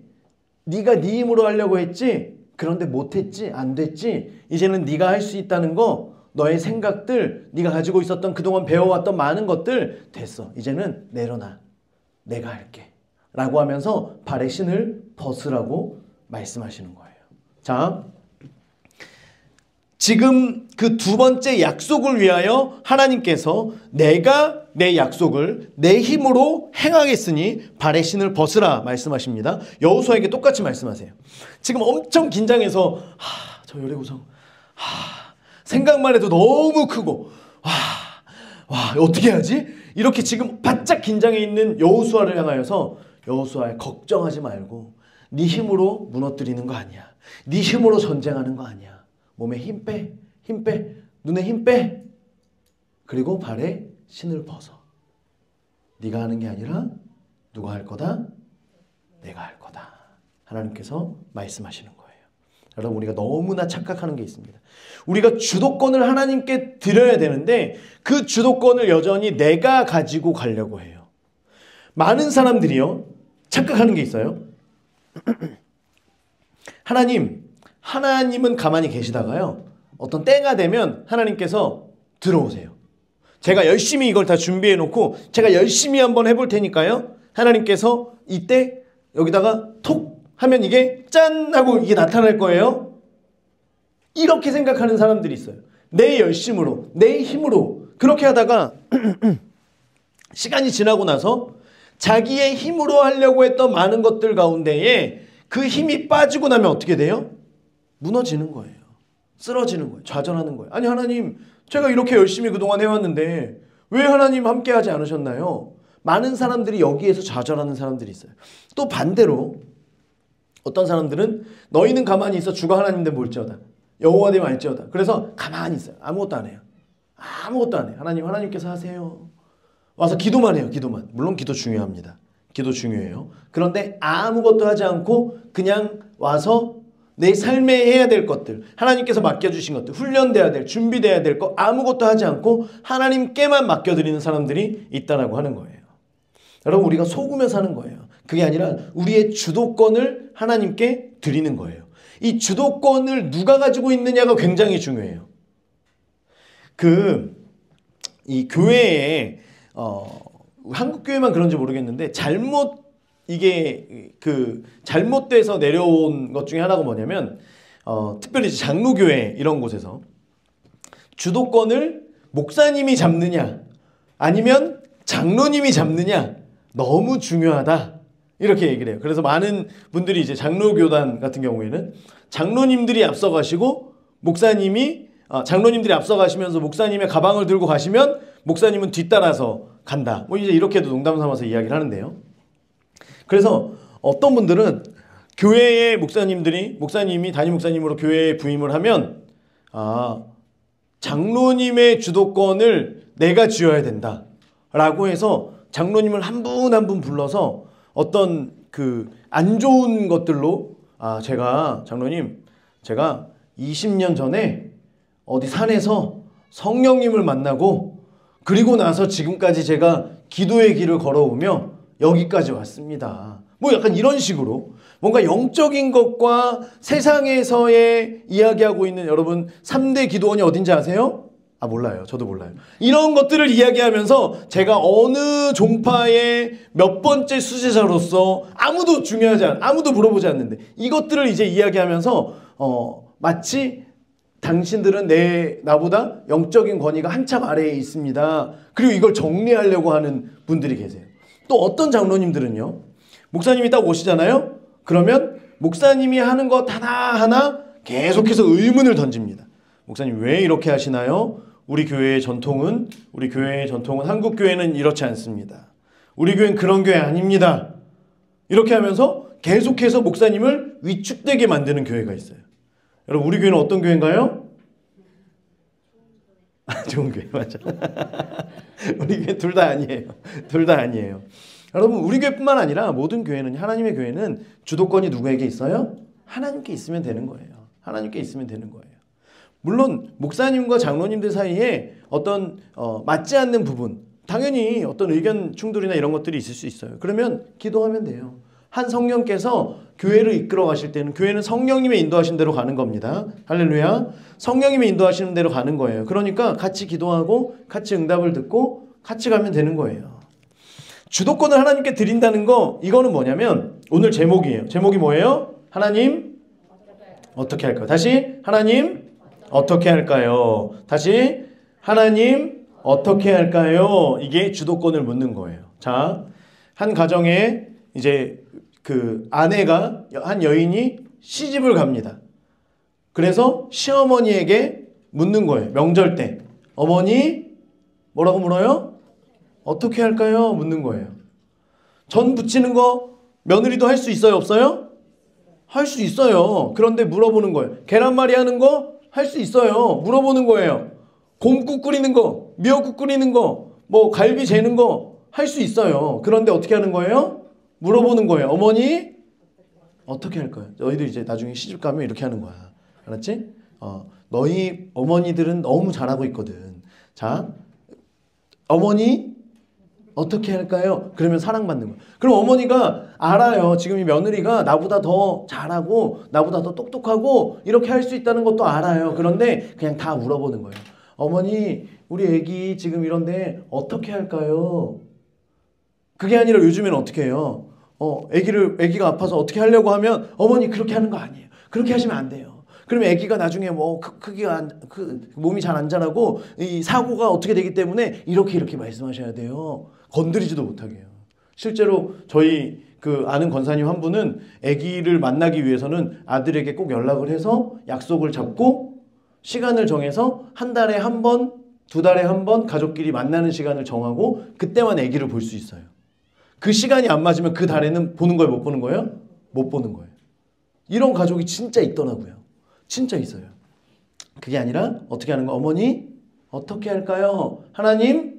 네가 네 힘으로 하려고 했지? 그런데 못했지? 안 됐지? 이제는 네가 할 수 있다는 거 너의 생각들 네가 가지고 있었던 그동안 배워왔던 많은 것들 됐어. 이제는 내려놔. 내가 할게. 라고 하면서 발의 신을 벗으라고 말씀하시는 거예요. 자, 지금 그 두 번째 약속을 위하여 하나님께서 내가 내 약속을 내 힘으로 행하겠으니 발의 신을 벗으라 말씀하십니다. 여호수아에게 똑같이 말씀하세요. 지금 엄청 긴장해서 저 열애구성 생각만 해도 너무 크고 와 어떻게 하지? 이렇게 지금 바짝 긴장해 있는 여호수아를 향하여서 여호수아 걱정하지 말고 네 힘으로 무너뜨리는 거 아니야. 네 힘으로 전쟁하는 거 아니야. 몸에 힘 빼, 힘 빼, 눈에 힘 빼. 그리고 발에 신을 벗어. 네가 하는 게 아니라 누가 할 거다? 내가 할 거다. 하나님께서 말씀하시는 거예요. 여러분, 우리가 너무나 착각하는 게 있습니다. 우리가 주도권을 하나님께 드려야 되는데 그 주도권을 여전히 내가 가지고 가려고 해요. 많은 사람들이요, 착각하는 게 있어요. 하나님은 가만히 계시다가요, 어떤 때가 되면 하나님께서 들어오세요. 제가 열심히 이걸 다 준비해 놓고 제가 열심히 한번 해볼 테니까요, 하나님께서 이때 여기다가 톡 하면 이게 짠 하고 이게 나타날 거예요. 이렇게 생각하는 사람들이 있어요. 내 열심으로, 내 힘으로 그렇게 하다가 시간이 지나고 나서 자기의 힘으로 하려고 했던 많은 것들 가운데에 그 힘이 빠지고 나면 어떻게 돼요? 무너지는 거예요. 쓰러지는 거예요. 좌절하는 거예요. 아니, 하나님, 제가 이렇게 열심히 그동안 해왔는데 왜 하나님 함께 하지 않으셨나요? 많은 사람들이 여기에서 좌절하는 사람들이 있어요. 또 반대로 어떤 사람들은 너희는 가만히 있어 주가 하나님인데 뭘지어다. 여호와 되면 알지어다. 그래서 가만히 있어요. 아무것도 안 해요. 아무것도 안 해요. 하나님께서 하세요. 와서 기도만 해요. 기도만. 물론 기도 중요합니다. 기도 중요해요. 그런데 아무것도 하지 않고 그냥 와서 내 삶에 해야 될 것들, 하나님께서 맡겨주신 것들, 훈련돼야 될, 준비돼야 될 것 아무것도 하지 않고 하나님께만 맡겨드리는 사람들이 있다라고 하는 거예요. 여러분, 우리가 속으며 사는 거예요. 그게 아니라 우리의 주도권을 하나님께 드리는 거예요. 이 주도권을 누가 가지고 있느냐가 굉장히 중요해요. 이 교회에 한국 교회만 그런지 모르겠는데 잘못돼서 내려온 것 중에 하나가 뭐냐면 특별히 장로교회 이런 곳에서 주도권을 목사님이 잡느냐 아니면 장로님이 잡느냐 너무 중요하다 이렇게 얘기를 해요. 그래서 많은 분들이 이제 장로교단 같은 경우에는 장로님들이 앞서가시고 장로님들이 앞서가시면서 목사님의 가방을 들고 가시면 목사님은 뒤따라서 간다. 뭐 이제 이렇게도 농담 삼아서 이야기를 하는데요. 그래서 어떤 분들은 교회의 목사님이 담임 목사님으로 교회에 부임을 하면 장로님의 주도권을 내가 쥐어야 된다 라고 해서 장로님을 한 분 한 분 불러서 어떤 안 좋은 것들로 장로님, 제가 20년 전에 어디 산에서 성령님을 만나고 그리고 나서 지금까지 제가 기도의 길을 걸어오며 여기까지 왔습니다. 뭐 약간 이런 식으로 뭔가 영적인 것과 세상에서의 이야기하고 있는 여러분 3대 기도원이 어딘지 아세요? 몰라요. 저도 몰라요. 이런 것들을 이야기하면서 제가 어느 종파의 몇 번째 수제자로서 아무도 물어보지 않는데 이것들을 이제 이야기하면서 마치 당신들은 나보다 영적인 권위가 한참 아래에 있습니다. 그리고 이걸 정리하려고 하는 분들이 계세요. 또 어떤 장로님들은요, 목사님이 딱 오시잖아요. 그러면 목사님이 하는 것 하나하나 계속해서 의문을 던집니다. 목사님 왜 이렇게 하시나요? 우리 교회의 전통은 한국 교회는 이렇지 않습니다. 우리 교회는 그런 교회 아닙니다. 이렇게 하면서 계속해서 목사님을 위축되게 만드는 교회가 있어요. 여러분, 우리 교회는 어떤 교회인가요? 좋은 교회, 맞아. 우리 교회 둘 다 아니에요. 둘 다 아니에요. 여러분, 우리 교회뿐만 아니라 모든 교회는, 하나님의 교회는 주도권이 누구에게 있어요? 하나님께 있으면 되는 거예요. 하나님께 있으면 되는 거예요. 물론 목사님과 장로님들 사이에 어떤 맞지 않는 부분, 당연히 어떤 의견 충돌이나 이런 것들이 있을 수 있어요. 그러면 기도하면 돼요. 한 성령께서 교회를 이끌어 가실 때는 교회는 성령님의 인도하신 대로 가는 겁니다. 할렐루야. 성령님의 인도하시는 대로 가는 거예요. 그러니까 같이 기도하고 같이 응답을 듣고 같이 가면 되는 거예요. 주도권을 하나님께 드린다는 거, 이거는 뭐냐면 오늘 제목이에요. 제목이 뭐예요? 하나님 어떻게 할까요? 다시, 하나님 어떻게 할까요? 다시, 하나님 어떻게 할까요? 이게 주도권을 묻는 거예요. 자, 한 가정에 이제 한 여인이 시집을 갑니다. 그래서 시어머니에게 묻는 거예요. 명절 때. 어머니, 뭐라고 물어요? 어떻게 할까요? 묻는 거예요. 전 부치는 거 며느리도 할 수 있어요? 없어요? 할 수 있어요. 그런데 물어보는 거예요. 계란말이 하는 거 할 수 있어요. 물어보는 거예요. 곰국 끓이는 거, 미역국 끓이는 거, 뭐 갈비 재는 거 할 수 있어요. 그런데 어떻게 하는 거예요? 물어보는 거예요. 어머니 어떻게 할 거예요? 너희들 이제 나중에 시집 가면 이렇게 하는 거야. 알았지? 너희 어머니들은 너무 잘하고 있거든. 자, 어머니 어떻게 할까요? 그러면 사랑받는 거예요. 그럼 어머니가 알아요. 지금 이 며느리가 나보다 더 잘하고 나보다 더 똑똑하고 이렇게 할 수 있다는 것도 알아요. 그런데 그냥 다 물어보는 거예요. 어머니, 우리 애기 지금 이런데 어떻게 할까요? 그게 아니라 요즘에는 어떻게 해요? 애기가 아파서 어떻게 하려고 하면 어머니 그렇게 하는 거 아니에요. 그렇게 하시면 안 돼요. 그러면 애기가 나중에 뭐 몸이 잘 안 자라고 이 사고가 어떻게 되기 때문에 이렇게 말씀하셔야 돼요. 건드리지도 못하게 해요. 실제로 저희 그 아는 권사님 한 분은 아기를 만나기 위해서는 아들에게 꼭 연락을 해서 약속을 잡고 시간을 정해서 한 달에 한 번, 두 달에 한 번 가족끼리 만나는 시간을 정하고 그때만 아기를 볼 수 있어요. 그 시간이 안 맞으면 그 달에는 보는 거예요? 못 보는 거예요? 못 보는 거예요. 이런 가족이 진짜 있더라고요. 진짜 있어요. 그게 아니라 어떻게 하는 거? 어머니 어떻게 할까요? 하나님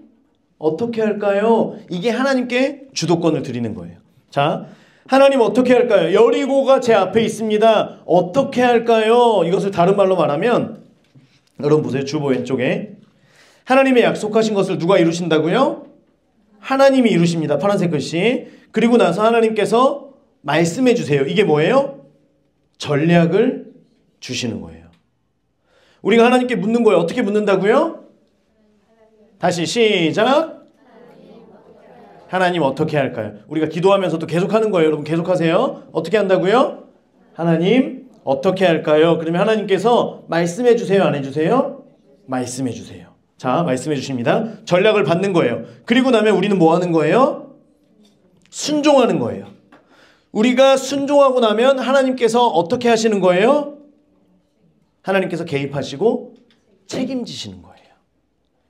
어떻게 할까요? 이게 하나님께 주도권을 드리는 거예요. 자, 하나님 어떻게 할까요? 여리고가 제 앞에 있습니다. 어떻게 할까요? 이것을 다른 말로 말하면 여러분 보세요. 주보 왼쪽에 하나님의 약속하신 것을 누가 이루신다고요? 하나님이 이루십니다. 파란색 글씨. 그리고 나서 하나님께서 말씀해 주세요. 이게 뭐예요? 전략을 주시는 거예요. 우리가 하나님께 묻는 거예요. 어떻게 묻는다고요? 다시 시작. 하나님 어떻게 할까요? 우리가 기도하면서도 계속 하는 거예요. 여러분 계속하세요. 어떻게 한다고요? 하나님 어떻게 할까요? 그러면 하나님께서 말씀해 주세요? 안 해주세요? 말씀해 주세요. 자, 말씀해 주십니다. 전략을 받는 거예요. 그리고 나면 우리는 뭐 하는 거예요? 순종하는 거예요. 우리가 순종하고 나면 하나님께서 어떻게 하시는 거예요? 하나님께서 개입하시고 책임지시는 거예요.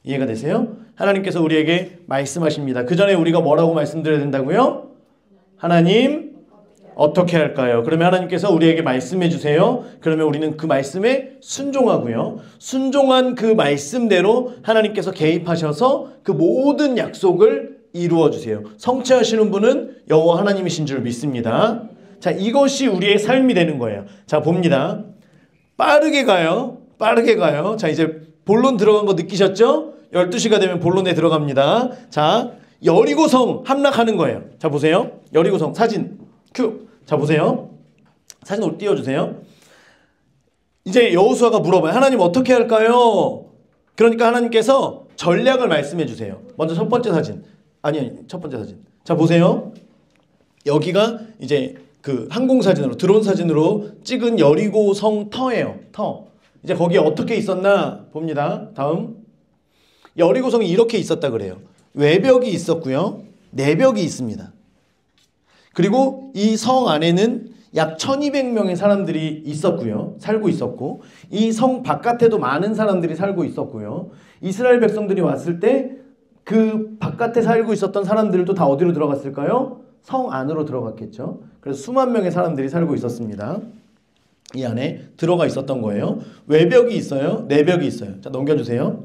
이해가 되세요? 하나님께서 우리에게 말씀하십니다. 그 전에 우리가 뭐라고 말씀드려야 된다고요? 하나님 어떻게 할까요? 그러면 하나님께서 우리에게 말씀해 주세요. 그러면 우리는 그 말씀에 순종하고요. 순종한 그 말씀대로 하나님께서 개입하셔서 그 모든 약속을 이루어 주세요. 성취하시는 분은 여호와 하나님이신 줄 믿습니다. 자, 이것이 우리의 삶이 되는 거예요. 자, 봅니다. 빠르게 가요. 빠르게 가요. 자, 이제 본론 들어간 거 느끼셨죠? 12시가 되면 본론에 들어갑니다. 자, 여리고성 함락하는 거예요. 자, 보세요. 여리고성 사진 큐. 자, 보세요. 사진 띄워주세요. 이제 여호수아가 물어봐요. 하나님 어떻게 할까요? 그러니까 하나님께서 전략을 말씀해 주세요. 먼저 첫 번째 사진. 아니, 첫 번째 사진. 자, 보세요. 여기가 이제 그 항공사진으로, 드론 사진으로 찍은 여리고성 터예요. 터. 이제 거기에 어떻게 있었나 봅니다. 다음. 여리고성이 이렇게 있었다 그래요. 외벽이 있었고요. 내벽이 있습니다. 그리고 이 성 안에는 약 1200명의 사람들이 있었고요. 살고 있었고, 이 성 바깥에도 많은 사람들이 살고 있었고요. 이스라엘 백성들이 왔을 때 그 바깥에 살고 있었던 사람들도 다 어디로 들어갔을까요? 성 안으로 들어갔겠죠. 그래서 수만 명의 사람들이 살고 있었습니다. 이 안에 들어가 있었던 거예요. 외벽이 있어요. 내벽이 있어요. 자, 넘겨주세요.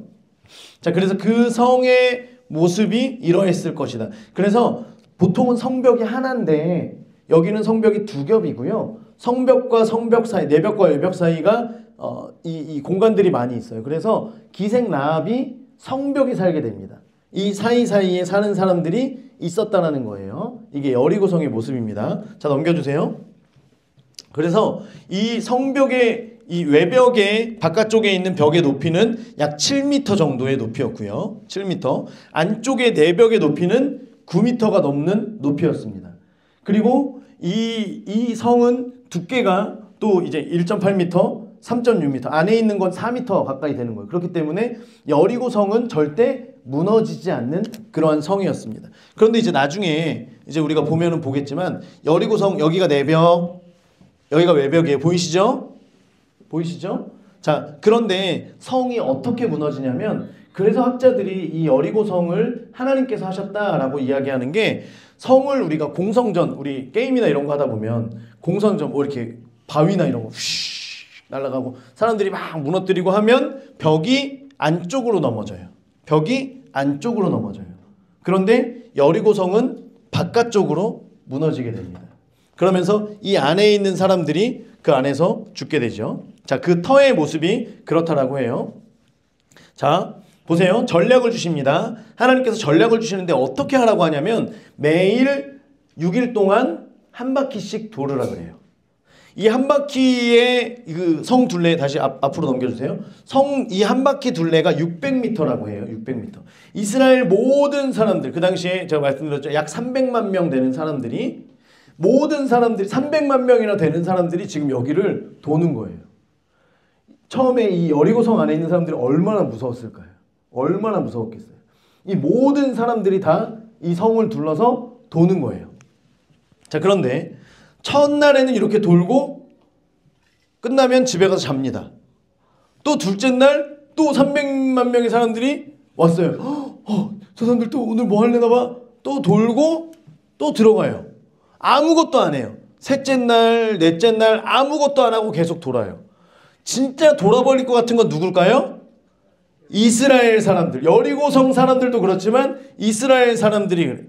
자, 그래서 그 성의 모습이 이러했을 것이다. 그래서 보통은 성벽이 하나인데 여기는 성벽이 두 겹이고요. 성벽과 성벽 사이, 내벽과 외벽 사이가 이 공간들이 많이 있어요. 그래서 기생 라합이 성벽에 살게 됩니다. 이 사이사이에 사는 사람들이 있었다는 거예요. 이게 여리고성의 모습입니다. 자, 넘겨주세요. 그래서 이 성벽의 이 외벽의 바깥쪽에 있는 벽의 높이는 약 7m 정도의 높이였고요. 7m. 안쪽의 내벽의 높이는 9m가 넘는 높이였습니다. 그리고 이 성은 두께가 또 이제 1.8m, 3.6m, 안에 있는 건 4m 가까이 되는 거예요. 그렇기 때문에 여리고성은 절대 무너지지 않는 그러한 성이었습니다. 그런데 이제 나중에 이제 우리가 보면은 보겠지만 여리고성 여기가 내벽, 여기가 외벽이에요. 보이시죠? 보이시죠? 자, 그런데 성이 어떻게 무너지냐면, 그래서 학자들이 이 여리고성을 하나님께서 하셨다라고 이야기하는 게, 성을 우리가 공성전, 우리 게임이나 이런 거 하다 보면 공성전 뭐 이렇게 바위나 이런 거 휘 날아가고 사람들이 막 무너뜨리고 하면 벽이 안쪽으로 넘어져요. 벽이 안쪽으로 넘어져요. 그런데 여리고성은 바깥쪽으로 무너지게 됩니다. 그러면서 이 안에 있는 사람들이 그 안에서 죽게 되죠. 자, 그 터의 모습이 그렇다라고 해요. 자, 보세요. 전략을 주십니다. 하나님께서 전략을 주시는데 어떻게 하라고 하냐면 매일 6일 동안 한 바퀴씩 돌으라 그래요. 이 한 바퀴의 그 성 둘레 다시 앞으로 넘겨주세요. 이 한 바퀴 둘레가 600m라고 해요. 600m. 이스라엘 모든 사람들 그 당시에 제가 말씀드렸죠. 약 300만 명 되는 사람들이 모든 사람들이 300만 명이나 되는 사람들이 지금 여기를 도는 거예요. 처음에 이 여리고성 안에 있는 사람들이 얼마나 무서웠을까요? 얼마나 무서웠겠어요. 이 모든 사람들이 다 이 성을 둘러서 도는 거예요. 자, 그런데 첫날에는 이렇게 돌고 끝나면 집에 가서 잡니다. 또 둘째 날 또 300만 명의 사람들이 왔어요. 저 사람들 또 오늘 뭐 하려나 봐. 또 돌고 또 들어가요. 아무것도 안 해요. 셋째 날, 넷째 날 아무것도 안 하고 계속 돌아요. 진짜 돌아버릴 것 같은 건 누굴까요? 이스라엘 사람들. 여리고성 사람들도 그렇지만 이스라엘 사람들이 그래요.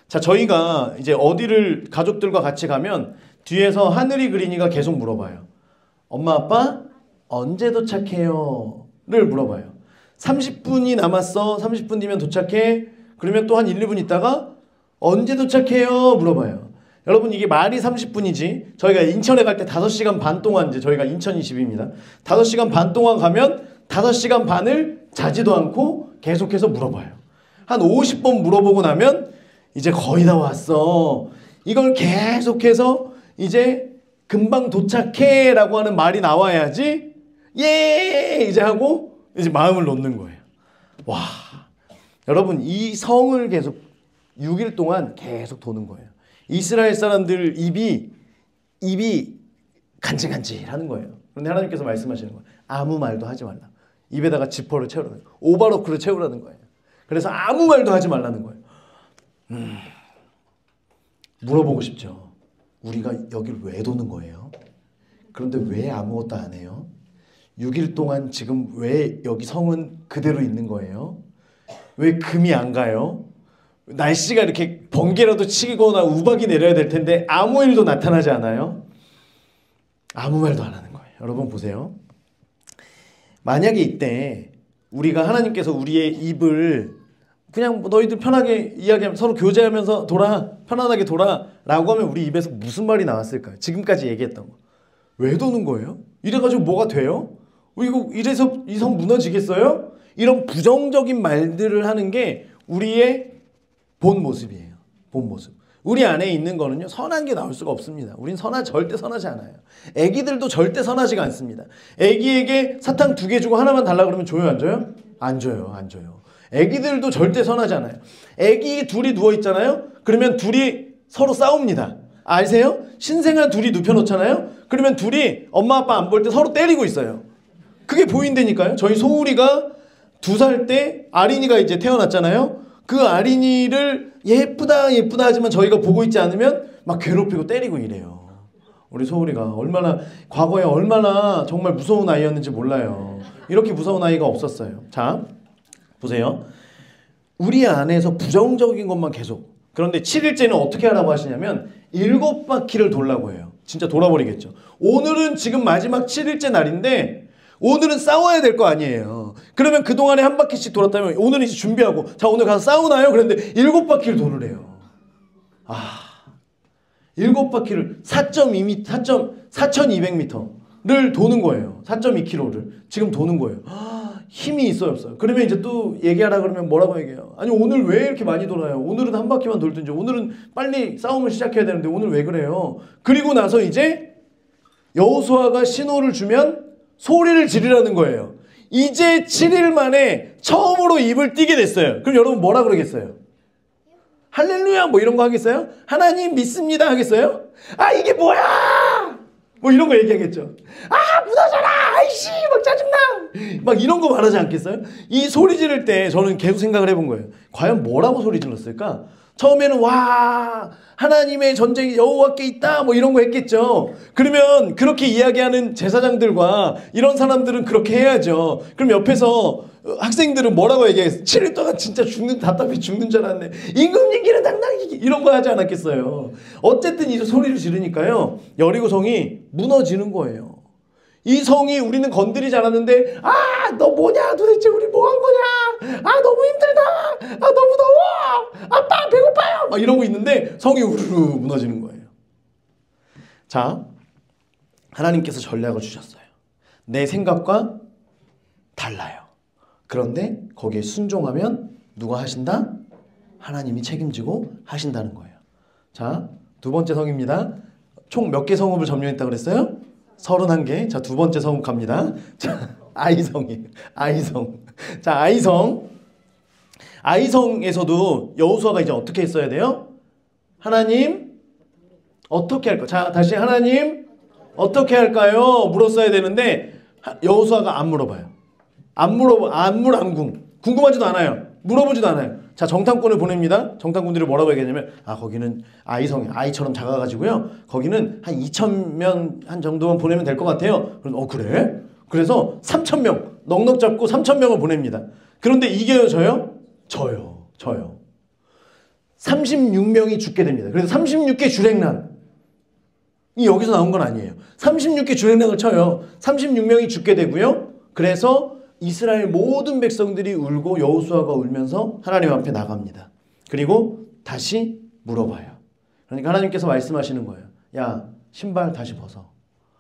자, 저희가 이제 어디를 가족들과 같이 가면 뒤에서 하늘이 그리니가 계속 물어봐요. 엄마 아빠 언제 도착해요? 를 물어봐요. 30분이 남았어. 30분 뒤면 도착해. 그러면 또 한 1, 2분 있다가 언제 도착해요? 물어봐요. 여러분 이게 말이 30분이지 저희가 인천에 갈 때 5시간 반 동안 이제 저희가 인천이 집입니다. 5시간 반 동안 가면 5시간 반을 자지도 않고 계속해서 물어봐요. 한 50번 물어보고 나면 이제 거의 다 왔어. 이걸 계속해서 이제 금방 도착해 라고 하는 말이 나와야지 예 이제 하고 이제 마음을 놓는 거예요. 와, 여러분 이 성을 계속 6일 동안 계속 도는 거예요. 이스라엘 사람들 입이 간질간질하는 거예요. 그런데 하나님께서 말씀하시는 거예요. 아무 말도 하지 말라. 입에다가 지퍼를 채우라는 거예요. 오바로크를 채우라는 거예요. 그래서 아무 말도 하지 말라는 거예요. 물어보고 싶죠. 우리가 여기를 왜 도는 거예요? 그런데 왜 아무것도 안 해요? 6일 동안 지금 왜 여기 성은 그대로 있는 거예요? 왜 금이 안 가요? 날씨가 이렇게 번개라도 치거나 우박이 내려야 될 텐데 아무 일도 나타나지 않아요? 아무 말도 안 하는 거예요. 여러분 보세요. 만약에 이때 우리가 하나님께서 우리의 입을 그냥 뭐 너희들 편하게 이야기하면 서로 교제하면서 돌아 편안하게 돌아 라고 하면 우리 입에서 무슨 말이 나왔을까요? 지금까지 얘기했던 거. 왜 도는 거예요? 이래가지고 뭐가 돼요? 이거 이래서 이 성 무너지겠어요? 이런 부정적인 말들을 하는 게 우리의 본 모습이에요. 본 모습. 우리 안에 있는 거는요. 선한 게 나올 수가 없습니다. 우린 절대 선하지 않아요. 애기들도 절대 선하지가 않습니다. 애기에게 사탕 2개 주고 하나만 달라 그러면 줘요? 안 줘요? 안 줘요. 안 줘요. 애기들도 절대 선하지 않아요. 애기 둘이 누워있잖아요. 그러면 둘이 서로 싸웁니다. 아세요? 신생아 둘이 눕혀놓잖아요. 그러면 둘이 엄마 아빠 안 볼 때 서로 때리고 있어요. 그게 보인다니까요. 저희 소울이가 2살 때 아린이가 이제 태어났잖아요. 그 아린이를 예쁘다 하지만 저희가 보고 있지 않으면 막 괴롭히고 때리고 이래요. 우리 소울이가 과거에 얼마나 정말 무서운 아이였는지 몰라요. 이렇게 무서운 아이가 없었어요. 자, 보세요. 우리 안에서 부정적인 것만 계속. 그런데 7일째는 어떻게 하라고 하시냐면 7바퀴를 돌라고 해요. 진짜 돌아버리겠죠. 오늘은 지금 마지막 7일째 날인데 오늘은 싸워야 될 거 아니에요. 그러면 그동안에 한 바퀴씩 돌았다면 오늘 이제 준비하고 자 오늘 가서 싸우나요? 그런데 7바퀴를 도르래요. 7바퀴를 4,200m를 도는 거예요. 4.2km를 지금 도는 거예요. 힘이 있어요 없어요? 그러면 이제 또 얘기하라 그러면 뭐라고 얘기해요? 아니 오늘 왜 이렇게 많이 돌아요? 오늘은 한 바퀴만 돌든지 오늘은 빨리 싸움을 시작해야 되는데 오늘 왜 그래요? 그리고 나서 이제 여호수아가 신호를 주면 소리를 지르라는 거예요. 이제 7일 만에 처음으로 입을 띄게 됐어요. 그럼 여러분 뭐라 그러겠어요? 할렐루야 뭐 이런 거 하겠어요? 하나님 믿습니다 하겠어요? 이게 뭐야? 뭐 이런 거 얘기하겠죠. 무너져라! 아이씨 막 짜증나 막 이런 거 말하지 않겠어요? 이 소리 지를 때 저는 계속 생각을 해본 거예요. 과연 뭐라고 소리 질렀을까? 처음에는 와 하나님의 전쟁이 여호와께 있다 뭐 이런 거 했겠죠. 그러면 그렇게 이야기하는 제사장들과 이런 사람들은 그렇게 해야죠. 그럼 옆에서 학생들은 뭐라고 얘기했어요? 7일 동안 진짜 답답해 죽는 줄 알았네. 임금님기는 당당히 이런 거 하지 않았겠어요. 어쨌든 이제 소리를 지르니까요 여리고성이 무너지는 거예요. 이 성이 우리는 건드리지 않았는데 너 뭐냐 도대체 우리 뭐 한 거냐 너무 힘들다 너무 더워 아빠 배고파요 막 이러고 있는데 성이 우르르 무너지는 거예요. 자, 하나님께서 전략을 주셨어요. 내 생각과 달라요. 그런데 거기에 순종하면 누가 하신다? 하나님이 책임지고 하신다는 거예요. 자, 두 번째 성입니다. 총 몇 개 성읍을 점령했다고 그랬어요? 31개. 자, 두 번째 성읍 갑니다. 자, 아이성이에요. 아이성. 자, 아이성. 아이성에서도 여호수아가 이제 어떻게 했어야 돼요? 하나님 어떻게 할까? 자, 다시 하나님 어떻게 할까요? 물었어야 되는데 여호수아가 안 물어봐요. 안궁. 궁금하지도 않아요. 물어보지도 않아요. 자, 정탐꾼을 보냅니다. 정탐꾼들이 뭐라고 얘기하냐면 거기는 아이성이 아이처럼 작아가지고요. 거기는 한 2,000명 한 정도만 보내면 될 것 같아요. 그래서 그래? 그래서 3,000명 넉넉 잡고 3,000명을 보냅니다. 그런데 이겨요 저요? 저요. 36명이 죽게 됩니다. 그래서 36개 주랭랑 이 여기서 나온 건 아니에요. 36개 주랭랑을 쳐요. 36명이 죽게 되고요. 그래서 이스라엘 모든 백성들이 울고 여호수아가 울면서 하나님 앞에 나갑니다. 그리고 다시 물어봐요. 그러니까 하나님께서 말씀하시는 거예요. 야, 신발 다시 벗어.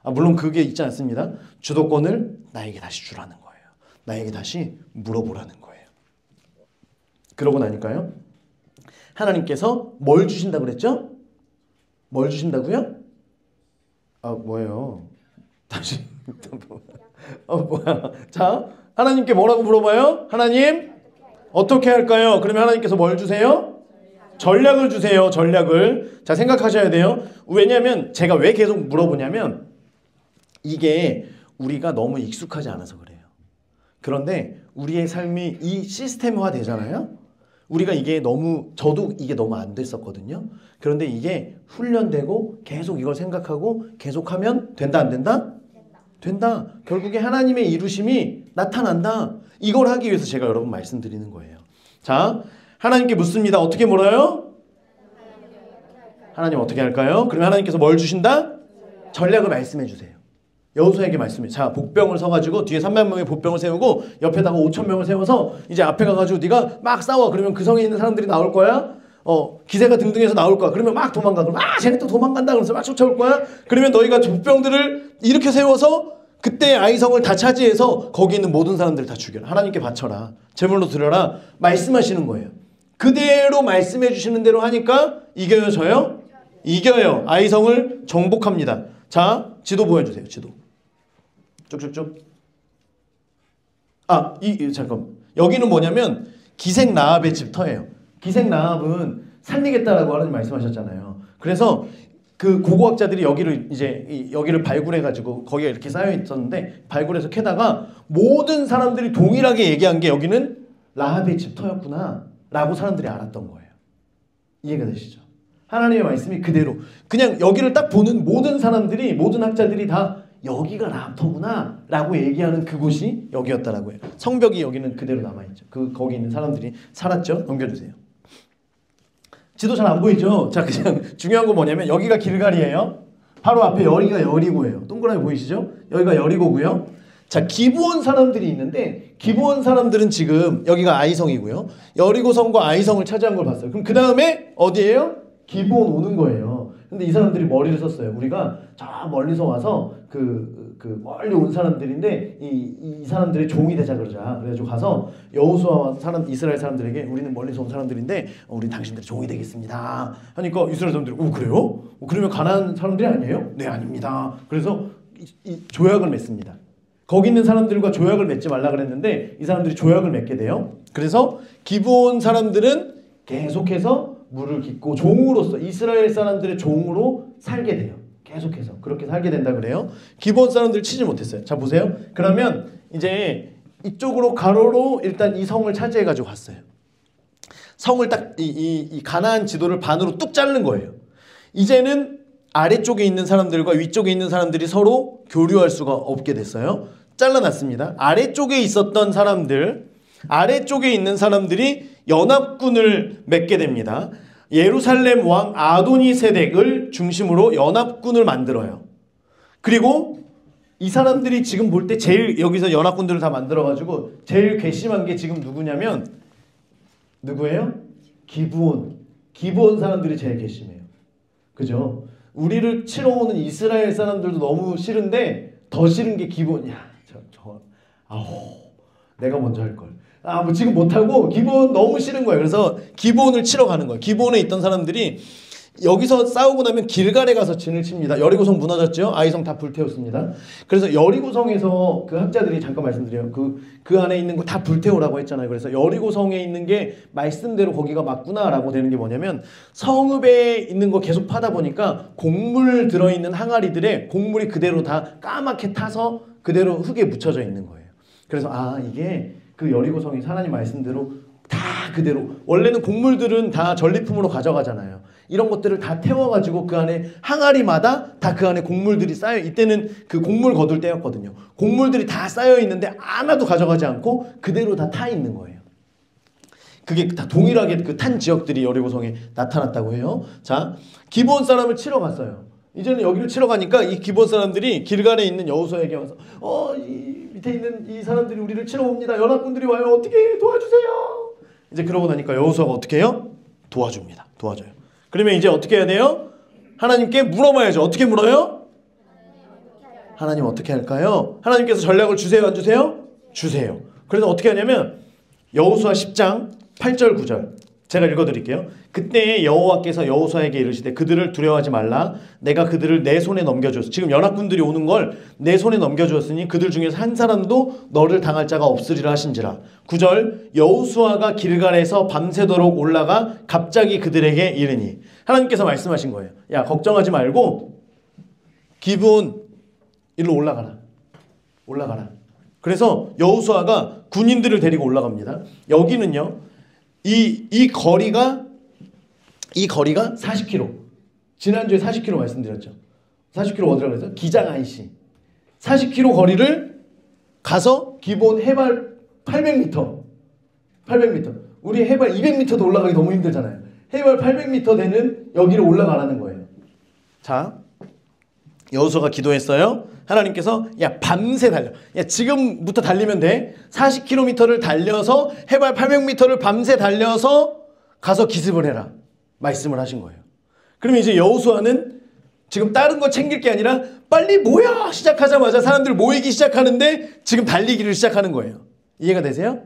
물론 그게 있지 않습니다. 주도권을 나에게 다시 주라는 거예요. 나에게 다시 물어보라는 거예요. 그러고 나니까요. 하나님께서 뭘 주신다고 그랬죠? 뭘 주신다고요? 뭐예요? 다시 뭐야? 자, 하나님께 뭐라고 물어봐요? 하나님 어떻게 할까요? 그러면 하나님께서 뭘 주세요? 전략을 주세요. 전략을. 자, 생각하셔야 돼요. 왜냐하면 제가 왜 계속 물어보냐면 이게 우리가 너무 익숙하지 않아서 그래요. 그런데 우리의 삶이 이 시스템화 되잖아요. 우리가 이게 저도 이게 너무 안 됐었거든요. 그런데 이게 훈련되고 계속 이걸 생각하고 계속하면 된다 안 된다? 된다. 결국에 하나님의 이루심이 나타난다. 이걸 하기 위해서 제가 여러분 말씀드리는 거예요. 자, 하나님께 묻습니다. 어떻게 물어요? 하나님 어떻게 할까요? 그러면 하나님께서 뭘 주신다? 전략을 말씀해 주세요. 여호수아에게 말씀해. 자, 복병을 서가지고 뒤에 3만 명의 복병을 세우고 옆에다가 5,000명을 세워서 이제 앞에 가가지고 네가 막 싸워. 그러면 그 성에 있는 사람들이 나올 거야. 기세가 등등해서 나올 거야. 그러면 막 도망가. 그러면 쟤네 또 도망간다. 그러면서 막 쫓아올 거야. 그러면 너희가 복병들을 이렇게 세워서 그때 아이성을 다 차지해서 거기 있는 모든 사람들을 다 죽여라. 하나님께 바쳐라. 제물로 드려라. 말씀하시는 거예요. 그대로 말씀해 주시는 대로 하니까 이겨요 저요? 이겨요. 아이성을 정복합니다. 자, 지도 보여주세요. 지도. 쭉쭉쭉. 잠깐. 여기는 뭐냐면 기생 라합의 집터예요. 기생 라합은 살리겠다라고 하나님 말씀하셨잖아요. 그래서 그 고고학자들이 여기를 발굴해가지고 거기에 이렇게 쌓여 있었는데 발굴해서 캐다가 모든 사람들이 동일하게 얘기한 게 여기는 라합의 집터였구나 라고 사람들이 알았던 거예요. 이해가 되시죠? 하나님의 말씀이 그대로 그냥 여기를 딱 보는 모든 사람들이 모든 학자들이 다 여기가 라합터구나 라고 얘기하는 그곳이 여기였다라고 해요. 성벽이 여기는 그대로 남아있죠. 거기 있는 사람들이 살았죠. 넘겨주세요. 지도 잘 안 보이죠? 자, 그냥 중요한 거 뭐냐면 여기가 길갈이에요. 바로 앞에 여기가 여리고예요. 동그라미 보이시죠? 여기가 여리고고요. 자, 기브온 사람들이 있는데 기브온 사람들은 지금 여기가 아이성이고요. 여리고성과 아이성을 차지한 걸 봤어요. 그럼 그 다음에 어디예요? 기브온 오는 거예요. 근데 이 사람들이 머리를 썼어요. 우리가 저 멀리서 와서 멀리 온 사람들인데 이 사람들의 종이 되자 그러자. 그래가지고 가서 여호수아와 이스라엘 사람들에게 우리는 멀리서 온 사람들인데 우리는 당신들의 종이 되겠습니다. 하니까 이스라엘 사람들이 그래요? 그러면 가나안 사람들이 아니에요? 네, 아닙니다. 그래서 이 조약을 맺습니다. 거기 있는 사람들과 조약을 맺지 말라 그랬는데 이 사람들이 조약을 맺게 돼요. 그래서 기브온 사람들은 계속해서 물을 깃고 종으로서 이스라엘 사람들의 종으로 살게 돼요. 계속해서 그렇게 살게 된다 그래요. 기브온 사람들 치지 못했어요. 자 보세요. 그러면 이제 이쪽으로 가로로 일단 이 성을 차지해 가지고 갔어요. 성을 딱 이 가나안 지도를 반으로 뚝 자른 거예요. 이제는 아래쪽에 있는 사람들과 위쪽에 있는 사람들이 서로 교류할 수가 없게 됐어요. 잘라놨습니다. 아래쪽에 있었던 사람들, 아래쪽에 있는 사람들이 연합군을 맺게 됩니다. 예루살렘 왕 아도니세덱을 중심으로 연합군을 만들어요. 그리고 이 사람들이 지금 볼 때 제일 여기서 연합군들을 다 만들어가지고 제일 괘씸한 게 지금 누구냐면 누구예요? 기브온 사람들이 제일 괘씸해요. 그죠? 우리를 치러 오는 이스라엘 사람들도 너무 싫은데 더 싫은 게 기브온이야. 내가 먼저 할 걸. 뭐 지금 못하고 기브온 너무 싫은 거예요. 그래서 기브온을 치러 가는 거예요. 기브온에 있던 사람들이 여기서 싸우고 나면 길갈에 가서 진을 칩니다. 여리고성 무너졌죠? 아이성 다 불태웠습니다. 그래서 여리고성에서 그 학자들이 잠깐 말씀드려요. 그 안에 있는 거 다 불태우라고 했잖아요. 그래서 여리고성에 있는 게 말씀대로 거기가 맞구나라고 되는 게 뭐냐면 성읍에 있는 거 계속 파다 보니까 곡물 들어있는 항아리들에 곡물이 그대로 다 까맣게 타서 그대로 흙에 묻혀져 있는 거예요. 그래서 이게 그 여리고성이 하나님 말씀대로 다 그대로 원래는 곡물들은 다 전리품으로 가져가잖아요. 이런 것들을 다 태워가지고 그 안에 항아리마다 다 그 안에 곡물들이 쌓여 이때는 그 곡물 거둘 때였거든요. 곡물들이 다 쌓여 있는데 하나도 가져가지 않고 그대로 다 타 있는 거예요. 그게 다 동일하게 그 탄 지역들이 여리고성에 나타났다고 해요. 자, 기브온 사람을 치러 갔어요. 이제는 여기를 치러 가니까 이 기브온 사람들이 길갈에 있는 여호수아에게 와서 이 밑에 있는 이 사람들이 우리를 치러 옵니다. 연합군들이 와요. 어떻게 도와주세요. 이제 그러고 나니까 여호수아가 어떻게 해요? 도와줍니다. 도와줘요. 그러면 이제 어떻게 해야 돼요? 하나님께 물어봐야죠. 어떻게 물어요? 하나님 어떻게 할까요? 하나님께서 전략을 주세요? 안 주세요? 주세요. 그래서 어떻게 하냐면 여호수아 10장 8절 9절 제가 읽어드릴게요. 그때 여호와께서 여호수아에게 이르시되 그들을 두려워하지 말라. 내가 그들을 내 손에 넘겨주었어. 지금 연합군들이 오는 걸 내 손에 넘겨주었으니 그들 중에서 한 사람도 너를 당할 자가 없으리라 하신지라. 9절 여호수아가 길갈에서 밤새도록 올라가 갑자기 그들에게 이르니 하나님께서 말씀하신 거예요. 야 걱정하지 말고 기브온 일로 올라가라. 올라가라. 그래서 여호수아가 군인들을 데리고 올라갑니다. 여기는요. 이 거리가 40km. 지난주에 40km 말씀드렸죠. 40km 어디라고 그랬어요? 기장안시. 40km 거리를 가서 기본 해발 800m. 800m. 우리 해발 200m도 올라가기 너무 힘들잖아요. 해발 800m 되는 여기를 올라가라는 거예요. 자, 여호수아가 기도했어요. 하나님께서 야 밤새 달려. 야 지금부터 달리면 돼. 40km를 달려서 해발 800m를 밤새 달려서 가서 기습을 해라. 말씀을 하신 거예요. 그러면 이제 여호수아는 지금 다른 거 챙길 게 아니라 빨리 모여 시작하자마자 사람들 모이기 시작하는데 지금 달리기를 시작하는 거예요. 이해가 되세요?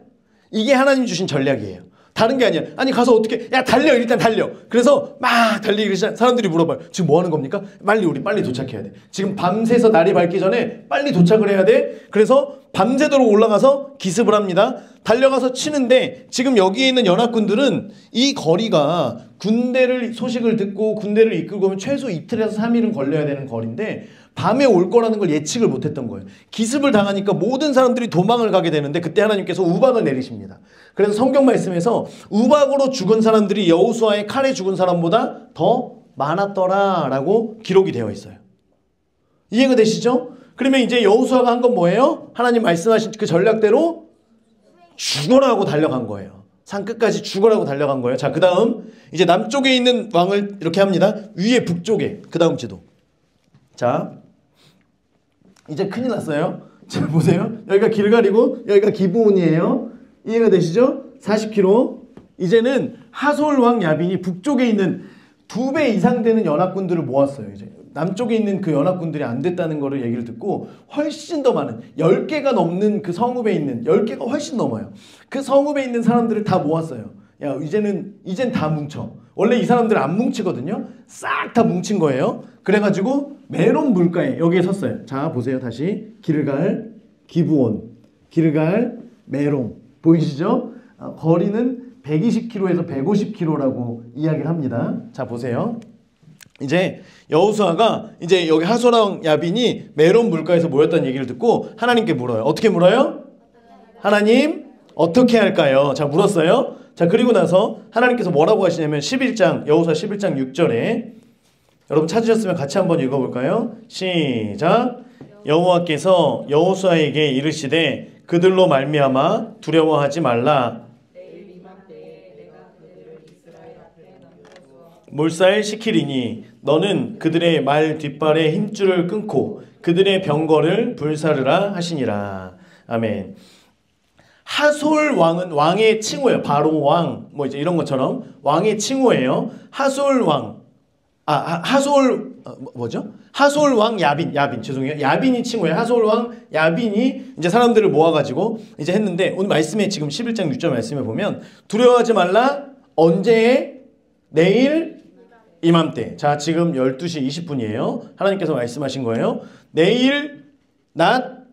이게 하나님 주신 전략이에요. 다른 게 아니야. 아니 가서 어떻게 야 달려 일단 달려. 그래서 막 달리기 시작. 사람들이 물어봐요. 지금 뭐 하는 겁니까? 우리 빨리 도착해야 돼. 지금 밤새서 날이 밝기 전에 빨리 도착을 해야 돼. 그래서 밤새도록 올라가서 기습을 합니다. 달려가서 치는데 지금 여기에 있는 연합군들은 이 거리가 군대를 소식을 듣고 군대를 이끌고 오면 최소 이틀에서 3일은 걸려야 되는 거리인데 밤에 올 거라는 걸 예측을 못했던 거예요. 기습을 당하니까 모든 사람들이 도망을 가게 되는데 그때 하나님께서 우박을 내리십니다. 그래서 성경 말씀에서 우박으로 죽은 사람들이 여호수아의 칼에 죽은 사람보다 더 많았더라라고 기록이 되어 있어요. 이해가 되시죠? 그러면 이제 여호수아가 한 건 뭐예요? 하나님 말씀하신 그 전략대로 죽어라고 달려간 거예요. 산 끝까지 죽어라고 달려간 거예요. 자, 그 다음 이제 남쪽에 있는 왕을 이렇게 합니다. 위에 북쪽에 그 다음 지도. 자, 이제 큰일 났어요. 자, 보세요. 여기가 길갈이고 여기가 기브온이에요. 이해가 되시죠? 40km. 이제는 하솔 왕 야빈이 북쪽에 있는 2배 이상 되는 연합군들을 모았어요. 이제 남쪽에 있는 그 연합군들이 안 됐다는 거를 얘기를 듣고 훨씬 더 많은 10개가 넘는 그 성읍에 있는 10개가 훨씬 넘어요. 그 성읍에 있는 사람들을 다 모았어요. 야, 이젠 다 뭉쳐. 원래 이 사람들은 안 뭉치거든요. 싹 다 뭉친 거예요. 그래가지고 메론 물가에 여기에 섰어요. 자, 보세요. 다시 길갈, 기브온, 길갈, 메론 보이시죠? 거리는 120km에서 150km라고 이야기를 합니다. 자, 보세요. 이제 여호수아가 이제 여기 하솔랑 야빈이 메론 물가에서 모였다는 얘기를 듣고 하나님께 물어요. 어떻게 물어요? 하나님 어떻게 할까요? 자, 물었어요. 자, 그리고 나서 하나님께서 뭐라고 하시냐면 11장 여호수아 11장 6절에 여러분 찾으셨으면 같이 한번 읽어볼까요? 시작. 여호와께서 여호수아에게 이르시되 그들로 말미암아 두려워하지 말라. 몰살 시키리니 너는 그들의 말 뒷발의 힘줄을 끊고 그들의 병거를 불사르라 하시니라. 아멘. 하솔 왕은 왕의 칭호예요. 바로 왕, 뭐 이제 이런 것처럼 왕의 칭호예요. 하솔 왕, 뭐죠? 하솔 왕 야빈, 죄송해요. 야빈이 칭호예요. 하솔 왕 야빈이 이제 사람들을 모아가지고 이제 했는데 오늘 말씀에 지금 11장 6절 말씀에 보면 두려워하지 말라. 언제? 내일 이맘때. 자, 지금 12시 20분이에요. 하나님께서 말씀하신 거예요. 내일 낮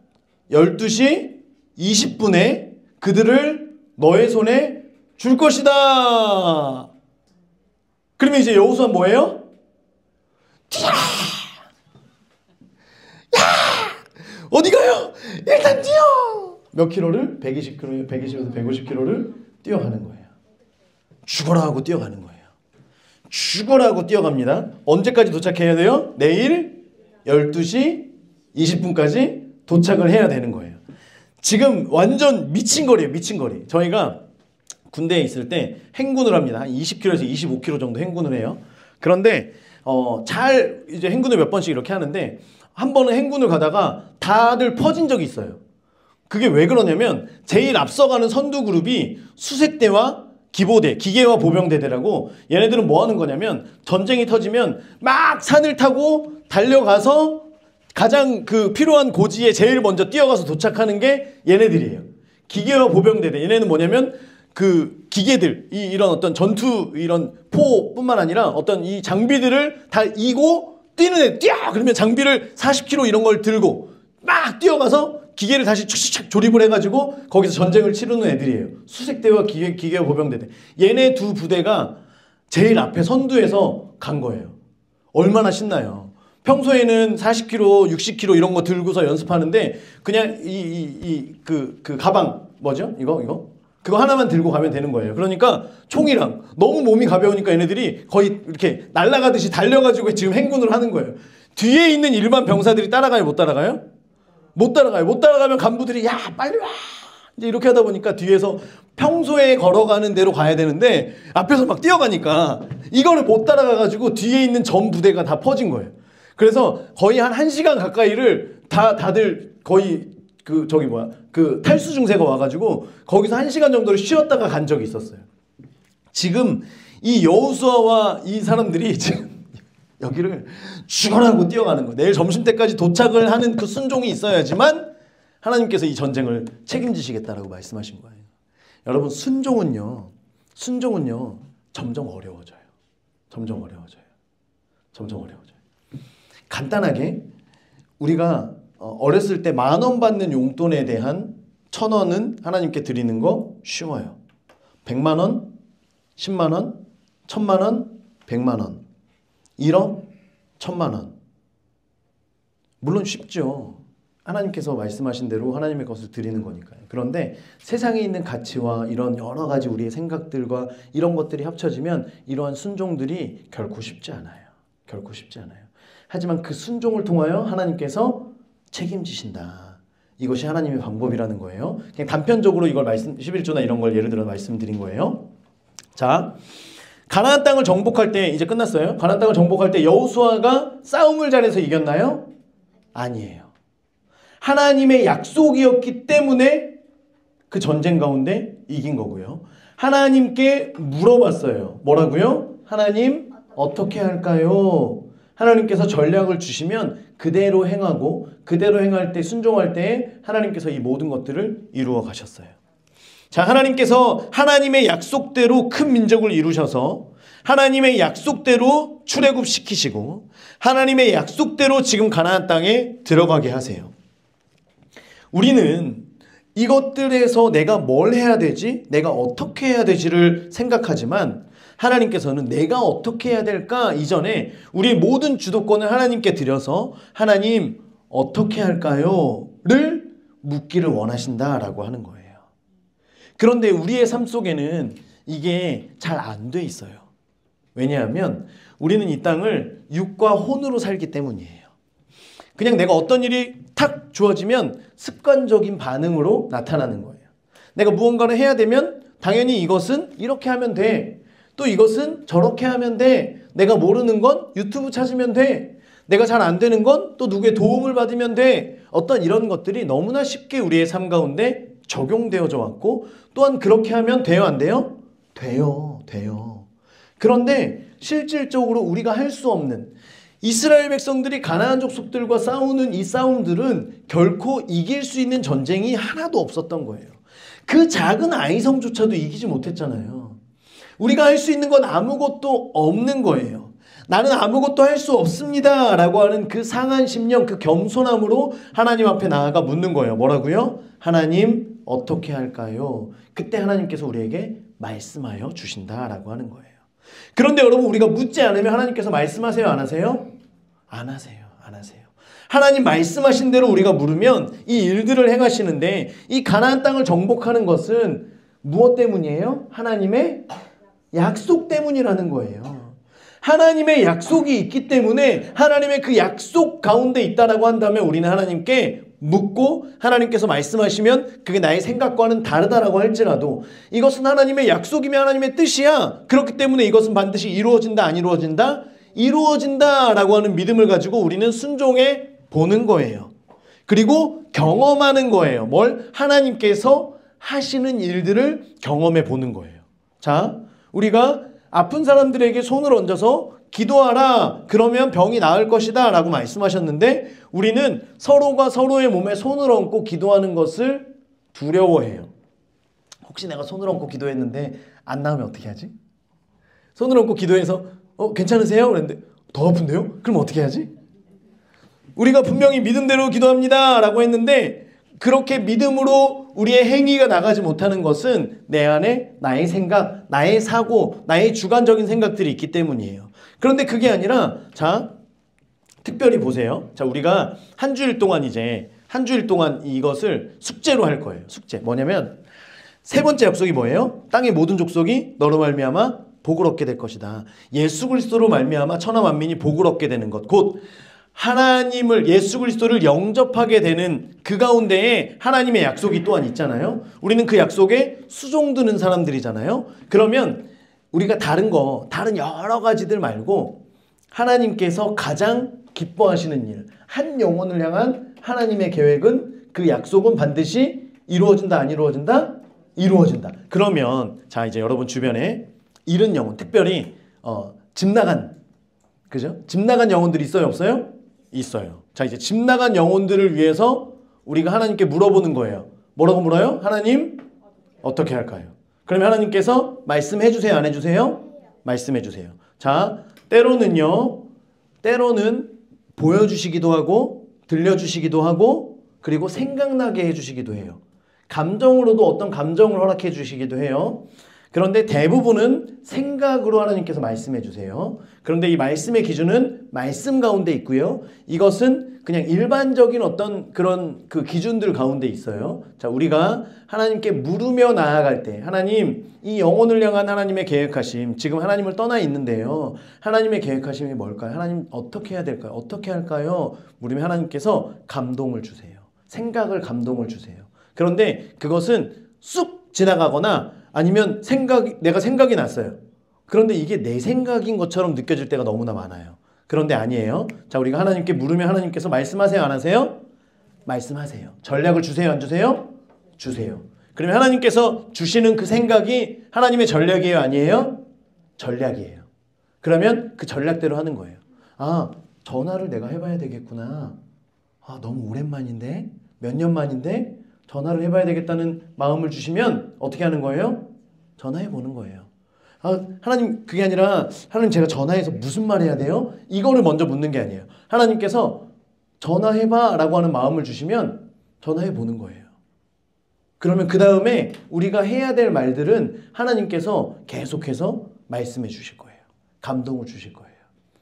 12시 20분에 그들을 너의 손에 줄 것이다. 그러면 이제 여호수아 뭐예요? 뛰어라! 야! 어디 가요? 일단 뛰어! 몇 킬로를? 120km, 120에서 150km를 뛰어가는 거예요. 죽어라 하고 뛰어가는 거예요. 죽어라 하고 뛰어갑니다. 언제까지 도착해야 돼요? 내일 12시 20분까지 도착을 해야 되는 거예요. 지금 완전 미친 거리예요. 미친 거리. 저희가 군대에 있을 때 행군을 합니다. 한 20km에서 25km 정도 행군을 해요. 그런데 잘 이제 행군을 몇 번씩 이렇게 하는데 한 번은 행군을 가다가 다들 퍼진 적이 있어요. 그게 왜 그러냐면 제일 앞서가는 선두 그룹이 수색대와 기보대, 기계와 보병대대라고 얘네들은 뭐 하는 거냐면 전쟁이 터지면 막 산을 타고 달려가서 가장 그 필요한 고지에 제일 먼저 뛰어가서 도착하는 게 얘네들이에요. 기계와 보병대대. 얘네는 뭐냐면 그 기계들, 이런 어떤 전투 이런 포뿐만 아니라 어떤 이 장비들을 다 이고 뛰는 애, 뛰어! 그러면 장비를 40kg 이런 걸 들고 막 뛰어가서 기계를 다시 착착 조립을 해가지고 거기서 전쟁을 치르는 애들이에요. 수색대와 기계와 보병대대. 얘네 두 부대가 제일 앞에 선두에서 간 거예요. 얼마나 신나요. 평소에는 40kg, 60kg 이런 거 들고서 연습하는데 그냥 그 가방 뭐죠? 이거? 그거 하나만 들고 가면 되는 거예요. 그러니까 총이랑 너무 몸이 가벼우니까 얘네들이 거의 이렇게 날아가듯이 달려가지고 지금 행군을 하는 거예요. 뒤에 있는 일반 병사들이 따라가요? 못 따라가요? 못 따라가요. 못 따라가면 간부들이 야 빨리 와 이제 이렇게 하다 보니까 뒤에서 평소에 걸어가는 대로 가야 되는데 앞에서 막 뛰어가니까 이거를 못 따라가가지고 뒤에 있는 전 부대가 다 퍼진 거예요. 그래서 거의 한 1시간 가까이를 다들 거의 그 탈수 증세가 와가지고 거기서 1시간 정도를 쉬었다가 간 적이 있었어요. 지금 이 여호수아와 이 사람들이 지금 여기를 죽어라고 뛰어가는 거예요. 내일 점심때까지 도착을 하는 그 순종이 있어야지만 하나님께서 이 전쟁을 책임지시겠다라고 말씀하신 거예요. 여러분 순종은요 점점 어려워져요. 점점 어려워져요. 간단하게 우리가 어렸을 때 10,000원 받는 용돈에 대한 1,000원은 하나님께 드리는 거 쉬워요. 100만원, 10만원, 1,000만원, 100만원, 1억, 1,000만원. 물론 쉽죠. 하나님께서 말씀하신 대로 하나님의 것을 드리는 거니까요. 그런데 세상에 있는 가치와 이런 여러 가지 우리의 생각들과 이런 것들이 합쳐지면 이러한 순종들이 결코 쉽지 않아요. 결코 쉽지 않아요. 하지만 그 순종을 통하여 하나님께서 책임지신다. 이것이 하나님의 방법이라는 거예요. 그냥 단편적으로 이걸 11조나 이런 걸 예를 들어 말씀드린 거예요. 자, 가나안 땅을 정복할 때 이제 끝났어요. 가나안 땅을 정복할 때 여호수아가 싸움을 잘해서 이겼나요? 아니에요. 하나님의 약속이었기 때문에 그 전쟁 가운데 이긴 거고요. 하나님께 물어봤어요. 뭐라고요? 하나님 어떻게 할까요? 하나님께서 전략을 주시면 그대로 행하고 그대로 행할 때 순종할 때 하나님께서 이 모든 것들을 이루어 가셨어요. 자, 하나님께서 하나님의 약속대로 큰 민족을 이루셔서 하나님의 약속대로 출애굽시키시고 하나님의 약속대로 지금 가나안 땅에 들어가게 하세요. 우리는 이것들에서 내가 뭘 해야 되지? 내가 어떻게 해야 되지를 생각하지만 하나님께서는 내가 어떻게 해야 될까 이전에 우리의 모든 주도권을 하나님께 드려서 하나님 어떻게 할까요? 를 묻기를 원하신다라고 하는 거예요. 그런데 우리의 삶 속에는 이게 잘 안 돼 있어요. 왜냐하면 우리는 이 땅을 육과 혼으로 살기 때문이에요. 그냥 내가 어떤 일이 탁 주어지면 습관적인 반응으로 나타나는 거예요. 내가 무언가를 해야 되면 당연히 이것은 이렇게 하면 돼. 또 이것은 저렇게 하면 돼. 내가 모르는 건 유튜브 찾으면 돼. 내가 잘 안 되는 건 또 누구의 도움을 받으면 돼. 어떤 이런 것들이 너무나 쉽게 우리의 삶 가운데 적용되어져 왔고 또한 그렇게 하면 돼요, 안 돼요? 돼요. 그런데 실질적으로 우리가 할 수 없는 이스라엘 백성들이 가나안 족속들과 싸우는 이 싸움들은 결코 이길 수 있는 전쟁이 하나도 없었던 거예요. 그 작은 아이성조차도 이기지 못했잖아요. 우리가 할 수 있는 건 아무것도 없는 거예요. 나는 아무것도 할 수 없습니다 라고 하는 그 상한 심령, 그 겸손함으로 하나님 앞에 나아가 묻는 거예요. 뭐라고요? 하나님 어떻게 할까요? 그때 하나님께서 우리에게 말씀하여 주신다라고 하는 거예요. 그런데 여러분 우리가 묻지 않으면 하나님께서 말씀하세요? 안 하세요? 안 하세요. 하나님 말씀하신 대로 우리가 물으면 이 일들을 행하시는데 이 가나안 땅을 정복하는 것은 무엇 때문이에요? 하나님의 약속 때문이라는 거예요. 하나님의 약속이 있기 때문에 하나님의 그 약속 가운데 있다라고 한다면 우리는 하나님께 묻고 하나님께서 말씀하시면 그게 나의 생각과는 다르다라고 할지라도 이것은 하나님의 약속이며 하나님의 뜻이야. 그렇기 때문에 이것은 반드시 이루어진다, 안 이루어진다? 이루어진다라고 하는 믿음을 가지고 우리는 순종해 보는 거예요. 그리고 경험하는 거예요. 뭘? 하나님께서 하시는 일들을 경험해 보는 거예요. 자, 우리가 아픈 사람들에게 손을 얹어서 기도하라. 그러면 병이 나을 것이다 라고 말씀하셨는데 우리는 서로가 서로의 몸에 손을 얹고 기도하는 것을 두려워해요. 혹시 내가 손을 얹고 기도했는데 안 나으면 어떻게 하지? 손을 얹고 기도해서 괜찮으세요? 그랬는데 더 아픈데요? 그럼 어떻게 하지? 우리가 분명히 믿음대로 기도합니다 라고 했는데 그렇게 믿음으로 우리의 행위가 나가지 못하는 것은 내 안에 나의 생각, 나의 사고, 나의 주관적인 생각들이 있기 때문이에요. 그런데 그게 아니라 자, 특별히 보세요. 자, 우리가 한 주일 동안 이것을 숙제로 할 거예요. 숙제. 뭐냐면 세 번째 약속이 뭐예요? 땅의 모든 족속이 너로 말미암아 복을 얻게 될 것이다. 예수 그리스도로 말미암아 천하 만민이 복을 얻게 되는 것. 곧 하나님을 예수 그리스도를 영접하게 되는 그 가운데에 하나님의 약속이 또한 있잖아요. 우리는 그 약속에 수종드는 사람들이잖아요. 그러면 우리가 다른 여러 가지들 말고 하나님께서 가장 기뻐하시는 일, 한 영혼을 향한 하나님의 계획은 그 약속은 반드시 이루어진다, 안 이루어진다? 이루어진다. 그러면 자, 이제 여러분 주변에 잃은 영혼, 특별히 집 나간, 그죠? 집 나간 영혼들이 있어요, 없어요? 있어요. 자, 이제 집 나간 영혼들을 위해서 우리가 하나님께 물어보는 거예요. 뭐라고 물어요? 하나님 어떻게 할까요? 그러면 하나님께서 말씀해 주세요, 안 해주세요? 말씀해 주세요. 자, 때로는 보여주시기도 하고 들려주시기도 하고 그리고 생각나게 해주시기도 해요. 감정으로도 어떤 감정을 허락해 주시기도 해요. 그런데 대부분은 생각으로 하나님께서 말씀해 주세요. 그런데 이 말씀의 기준은 말씀 가운데 있고요. 이것은 그냥 일반적인 어떤 그런 그 기준들 가운데 있어요. 자, 우리가 하나님께 물으며 나아갈 때 하나님, 이 영혼을 향한 하나님의 계획하심, 지금 하나님을 떠나 있는데요. 하나님의 계획하심이 뭘까요? 하나님 어떻게 해야 될까요? 어떻게 할까요? 물으면 하나님께서 감동을 주세요. 생각을 감동을 주세요. 그런데 그것은 쑥 지나가거나 아니면 내가 생각이 났어요. 그런데 이게 내 생각인 것처럼 느껴질 때가 너무나 많아요. 그런데 아니에요. 자, 우리가 하나님께 물으면 하나님께서 말씀하세요, 안 하세요? 말씀하세요. 전략을 주세요, 안 주세요? 주세요. 그러면 하나님께서 주시는 그 생각이 하나님의 전략이에요, 아니에요? 전략이에요. 그러면 그 전략대로 하는 거예요. 아, 전화를 내가 해봐야 되겠구나. 아, 너무 오랜만인데? 몇 년 만인데? 전화를 해봐야 되겠다는 마음을 주시면 어떻게 하는 거예요? 전화해 보는 거예요. 아, 하나님, 그게 아니라 하나님, 제가 전화해서 무슨 말 해야 돼요? 이거를 먼저 묻는 게 아니에요. 하나님께서 전화해봐 라고 하는 마음을 주시면 전화해 보는 거예요. 그러면 그 다음에 우리가 해야 될 말들은 하나님께서 계속해서 말씀해 주실 거예요. 감동을 주실 거예요.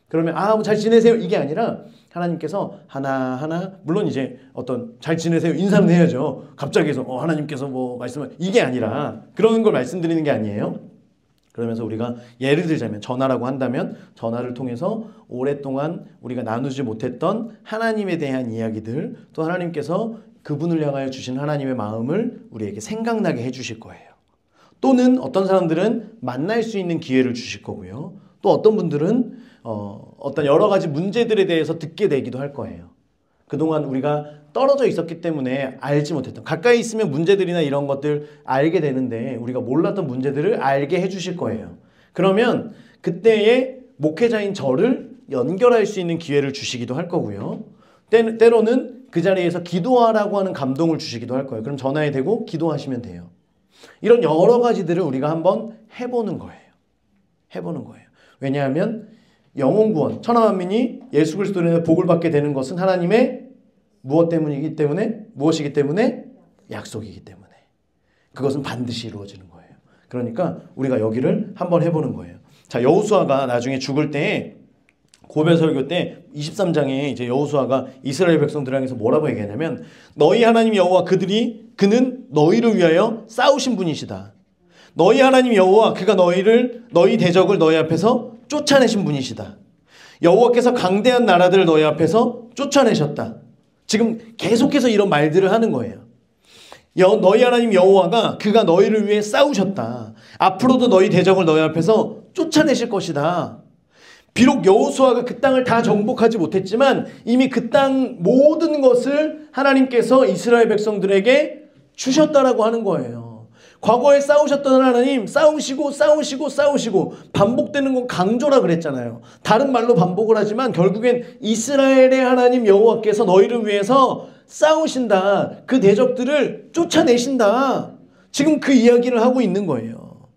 그러면 뭐 잘 지내세요 이게 아니라 하나님께서 하나하나 물론 이제 어떤 잘 지내세요 인사는 해야죠. 갑자기 해서 하나님께서 뭐 말씀을 이게 아니라 그런 걸 말씀드리는 게 아니에요. 그러면서 우리가 예를 들자면 전화라고 한다면 전화를 통해서 오랫동안 우리가 나누지 못했던 하나님에 대한 이야기들 또 하나님께서 그분을 향하여 주신 하나님의 마음을 우리에게 생각나게 해주실 거예요. 또는 어떤 사람들은 만날 수 있는 기회를 주실 거고요. 또 어떤 분들은 어떤 여러 가지 문제들에 대해서 듣게 되기도 할 거예요. 그동안 우리가 떨어져 있었기 때문에 알지 못했던 가까이 있으면 문제들이나 이런 것들 알게 되는데 우리가 몰랐던 문제들을 알게 해주실 거예요. 그러면 그때의 목회자인 저를 연결할 수 있는 기회를 주시기도 할 거고요. 때로는 그 자리에서 기도하라고 하는 감동을 주시기도 할 거예요. 그럼 전화에 대고 기도하시면 돼요. 이런 여러 가지들을 우리가 한번 해보는 거예요. 해보는 거예요. 왜냐하면 영혼구원, 천하만민이 예수 그리스도로 인해 복을 받게 되는 것은 하나님의 무엇이기 때문에? 약속이기 때문에. 그것은 반드시 이루어지는 거예요. 그러니까 우리가 여기를 한번 해보는 거예요. 자, 여호수아가 나중에 죽을 때 고별 설교 때 23장에 이제 여호수아가 이스라엘 백성들 향해서 뭐라고 얘기하냐면 너희 하나님 여호와 그는 너희를 위하여 싸우신 분이시다. 너희 하나님 여호와 그가 너희 대적을 너희 앞에서 쫓아내신 분이시다. 여호와께서 강대한 나라들을 너희 앞에서 쫓아내셨다. 지금 계속해서 이런 말들을 하는 거예요. 너희 하나님 여호와가 그가 너희를 위해 싸우셨다. 앞으로도 너희 대적을 너희 앞에서 쫓아내실 것이다. 비록 여호수아가 그 땅을 다 정복하지 못했지만 이미 그 땅 모든 것을 하나님께서 이스라엘 백성들에게 주셨다라고 하는 거예요. 과거에 싸우셨던 하나님 싸우시고 반복되는 건 강조라 그랬잖아요. 다른 말로 반복을 하지만 결국엔 이스라엘의 하나님 여호와께서 너희를 위해서 싸우신다. 그 대적들을 쫓아내신다. 지금 그 이야기를 하고 있는 거예요.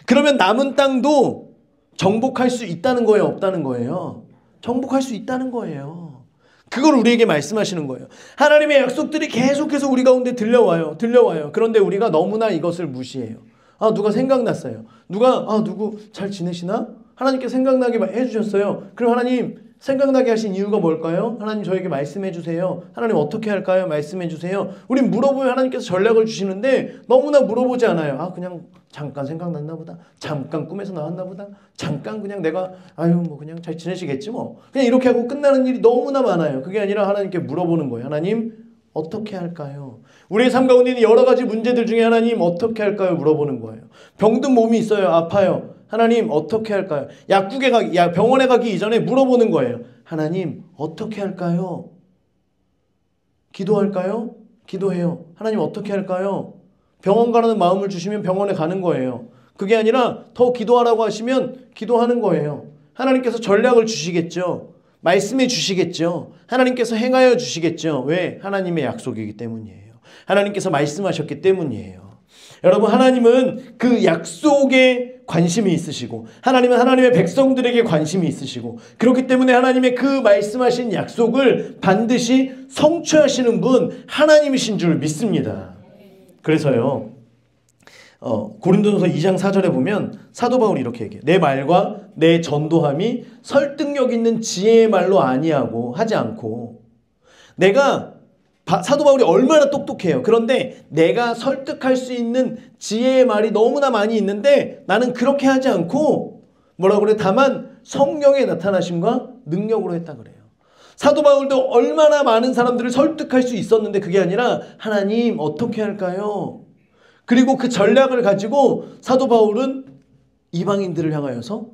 그러면 남은 땅도 정복할 수 있다는 거예요? 없다는 거예요? 정복할 수 있다는 거예요. 그걸 우리에게 말씀하시는 거예요. 하나님의 약속들이 계속해서 우리 가운데 들려와요. 그런데 우리가 너무나 이것을 무시해요. 누가 생각났어요. 누구 잘 지내시나? 하나님께 생각나게 해주셨어요. 그럼 하나님 생각나게 하신 이유가 뭘까요? 하나님 저에게 말씀해 주세요. 하나님 어떻게 할까요? 말씀해 주세요. 우린 물어보면 하나님께서 전략을 주시는데 너무나 물어보지 않아요. 그냥 잠깐 생각났나 보다. 잠깐 꿈에서 나왔나 보다. 잠깐 그냥 내가 그냥 잘 지내시겠지 뭐. 그냥 이렇게 하고 끝나는 일이 너무나 많아요. 그게 아니라 하나님께 물어보는 거예요. 하나님 어떻게 할까요? 우리의 삶 가운데 있는 여러 가지 문제들 중에 하나님 어떻게 할까요? 물어보는 거예요. 병든 몸이 있어요. 아파요. 하나님 어떻게 할까요? 병원에 가기 이전에 물어보는 거예요. 하나님 어떻게 할까요? 기도할까요? 기도해요. 하나님 어떻게 할까요? 병원 가라는 마음을 주시면 병원에 가는 거예요. 그게 아니라 더 기도하라고 하시면 기도하는 거예요. 하나님께서 전략을 주시겠죠. 말씀해 주시겠죠. 하나님께서 행하여 주시겠죠. 왜? 하나님의 약속이기 때문이에요. 하나님께서 말씀하셨기 때문이에요. 여러분 하나님은 그 약속에 관심이 있으시고 하나님은 하나님의 백성들에게 관심이 있으시고 그렇기 때문에 하나님의 그 말씀하신 약속을 반드시 성취하시는 분 하나님이신 줄 믿습니다. 그래서요 고린도전서 2장 4절에 보면 사도 바울이 이렇게 얘기해요. 내 말과 내 전도함이 설득력 있는 지혜의 말로 아니하고 하지 않고 사도 바울이 얼마나 똑똑해요. 그런데 내가 설득할 수 있는 지혜의 말이 너무나 많이 있는데 나는 그렇게 하지 않고 뭐라고 그래? 다만 성령의 나타나심과 능력으로 했다 그래요. 사도 바울도 얼마나 많은 사람들을 설득할 수 있었는데 그게 아니라 하나님 어떻게 할까요? 그리고 그 전략을 가지고 사도 바울은 이방인들을 향하여서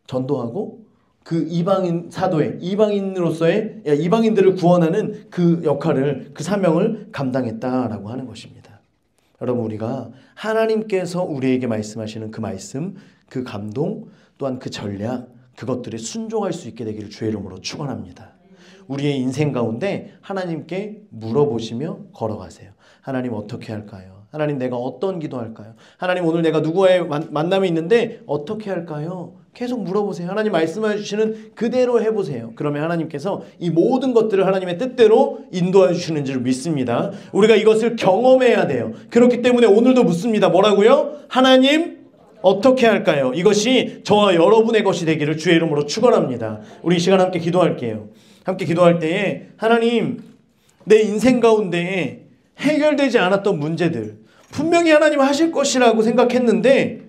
전도하고 그 이방인 사도의 이방인으로서의 이방인들을 구원하는 그 역할을 그 사명을 감당했다라고 하는 것입니다. 여러분 우리가 하나님께서 우리에게 말씀하시는 그 말씀, 그 감동 또한 그 전략 그것들에 순종할 수 있게 되기를 주의 이름으로 축원합니다. 우리의 인생 가운데 하나님께 물어보시며 걸어가세요. 하나님 어떻게 할까요? 하나님 내가 어떤 기도할까요? 하나님 오늘 내가 누구와의 만남이 있는데 어떻게 할까요? 계속 물어보세요. 하나님 말씀해 주시는 그대로 해보세요. 그러면 하나님께서 이 모든 것들을 하나님의 뜻대로 인도해 주시는 줄 믿습니다. 우리가 이것을 경험해야 돼요. 그렇기 때문에 오늘도 묻습니다. 뭐라고요? 하나님 어떻게 할까요? 이것이 저와 여러분의 것이 되기를 주의 이름으로 축원합니다. 우리 이 시간 함께 기도할게요. 함께 기도할 때에 하나님, 내 인생 가운데 해결되지 않았던 문제들 분명히 하나님 하실 것이라고 생각했는데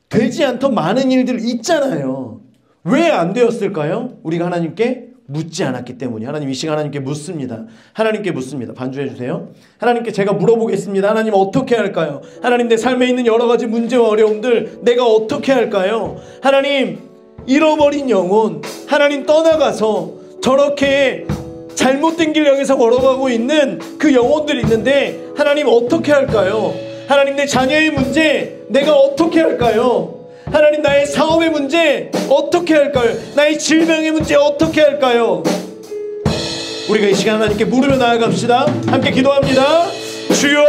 되지 않던 많은 일들 있잖아요. 왜 안 되었을까요? 우리가 하나님께 묻지 않았기 때문에. 하나님 이 시간 하나님께 묻습니다. 하나님께 묻습니다. 반주해 주세요. 하나님께 제가 물어보겠습니다. 하나님 어떻게 할까요? 하나님 내 삶에 있는 여러 가지 문제와 어려움들 내가 어떻게 할까요? 하나님 잃어버린 영혼, 하나님 떠나가서 저렇게 잘못된 길 향해서 걸어가고 있는 그 영혼들이 있는데 하나님 어떻게 할까요? 하나님 내 자녀의 문제 내가 어떻게 할까요? 하나님 나의 사업의 문제 어떻게 할까요? 나의 질병의 문제 어떻게 할까요? 우리가 이 시간 하나님께 물으며 나아갑시다. 함께 기도합니다. 주여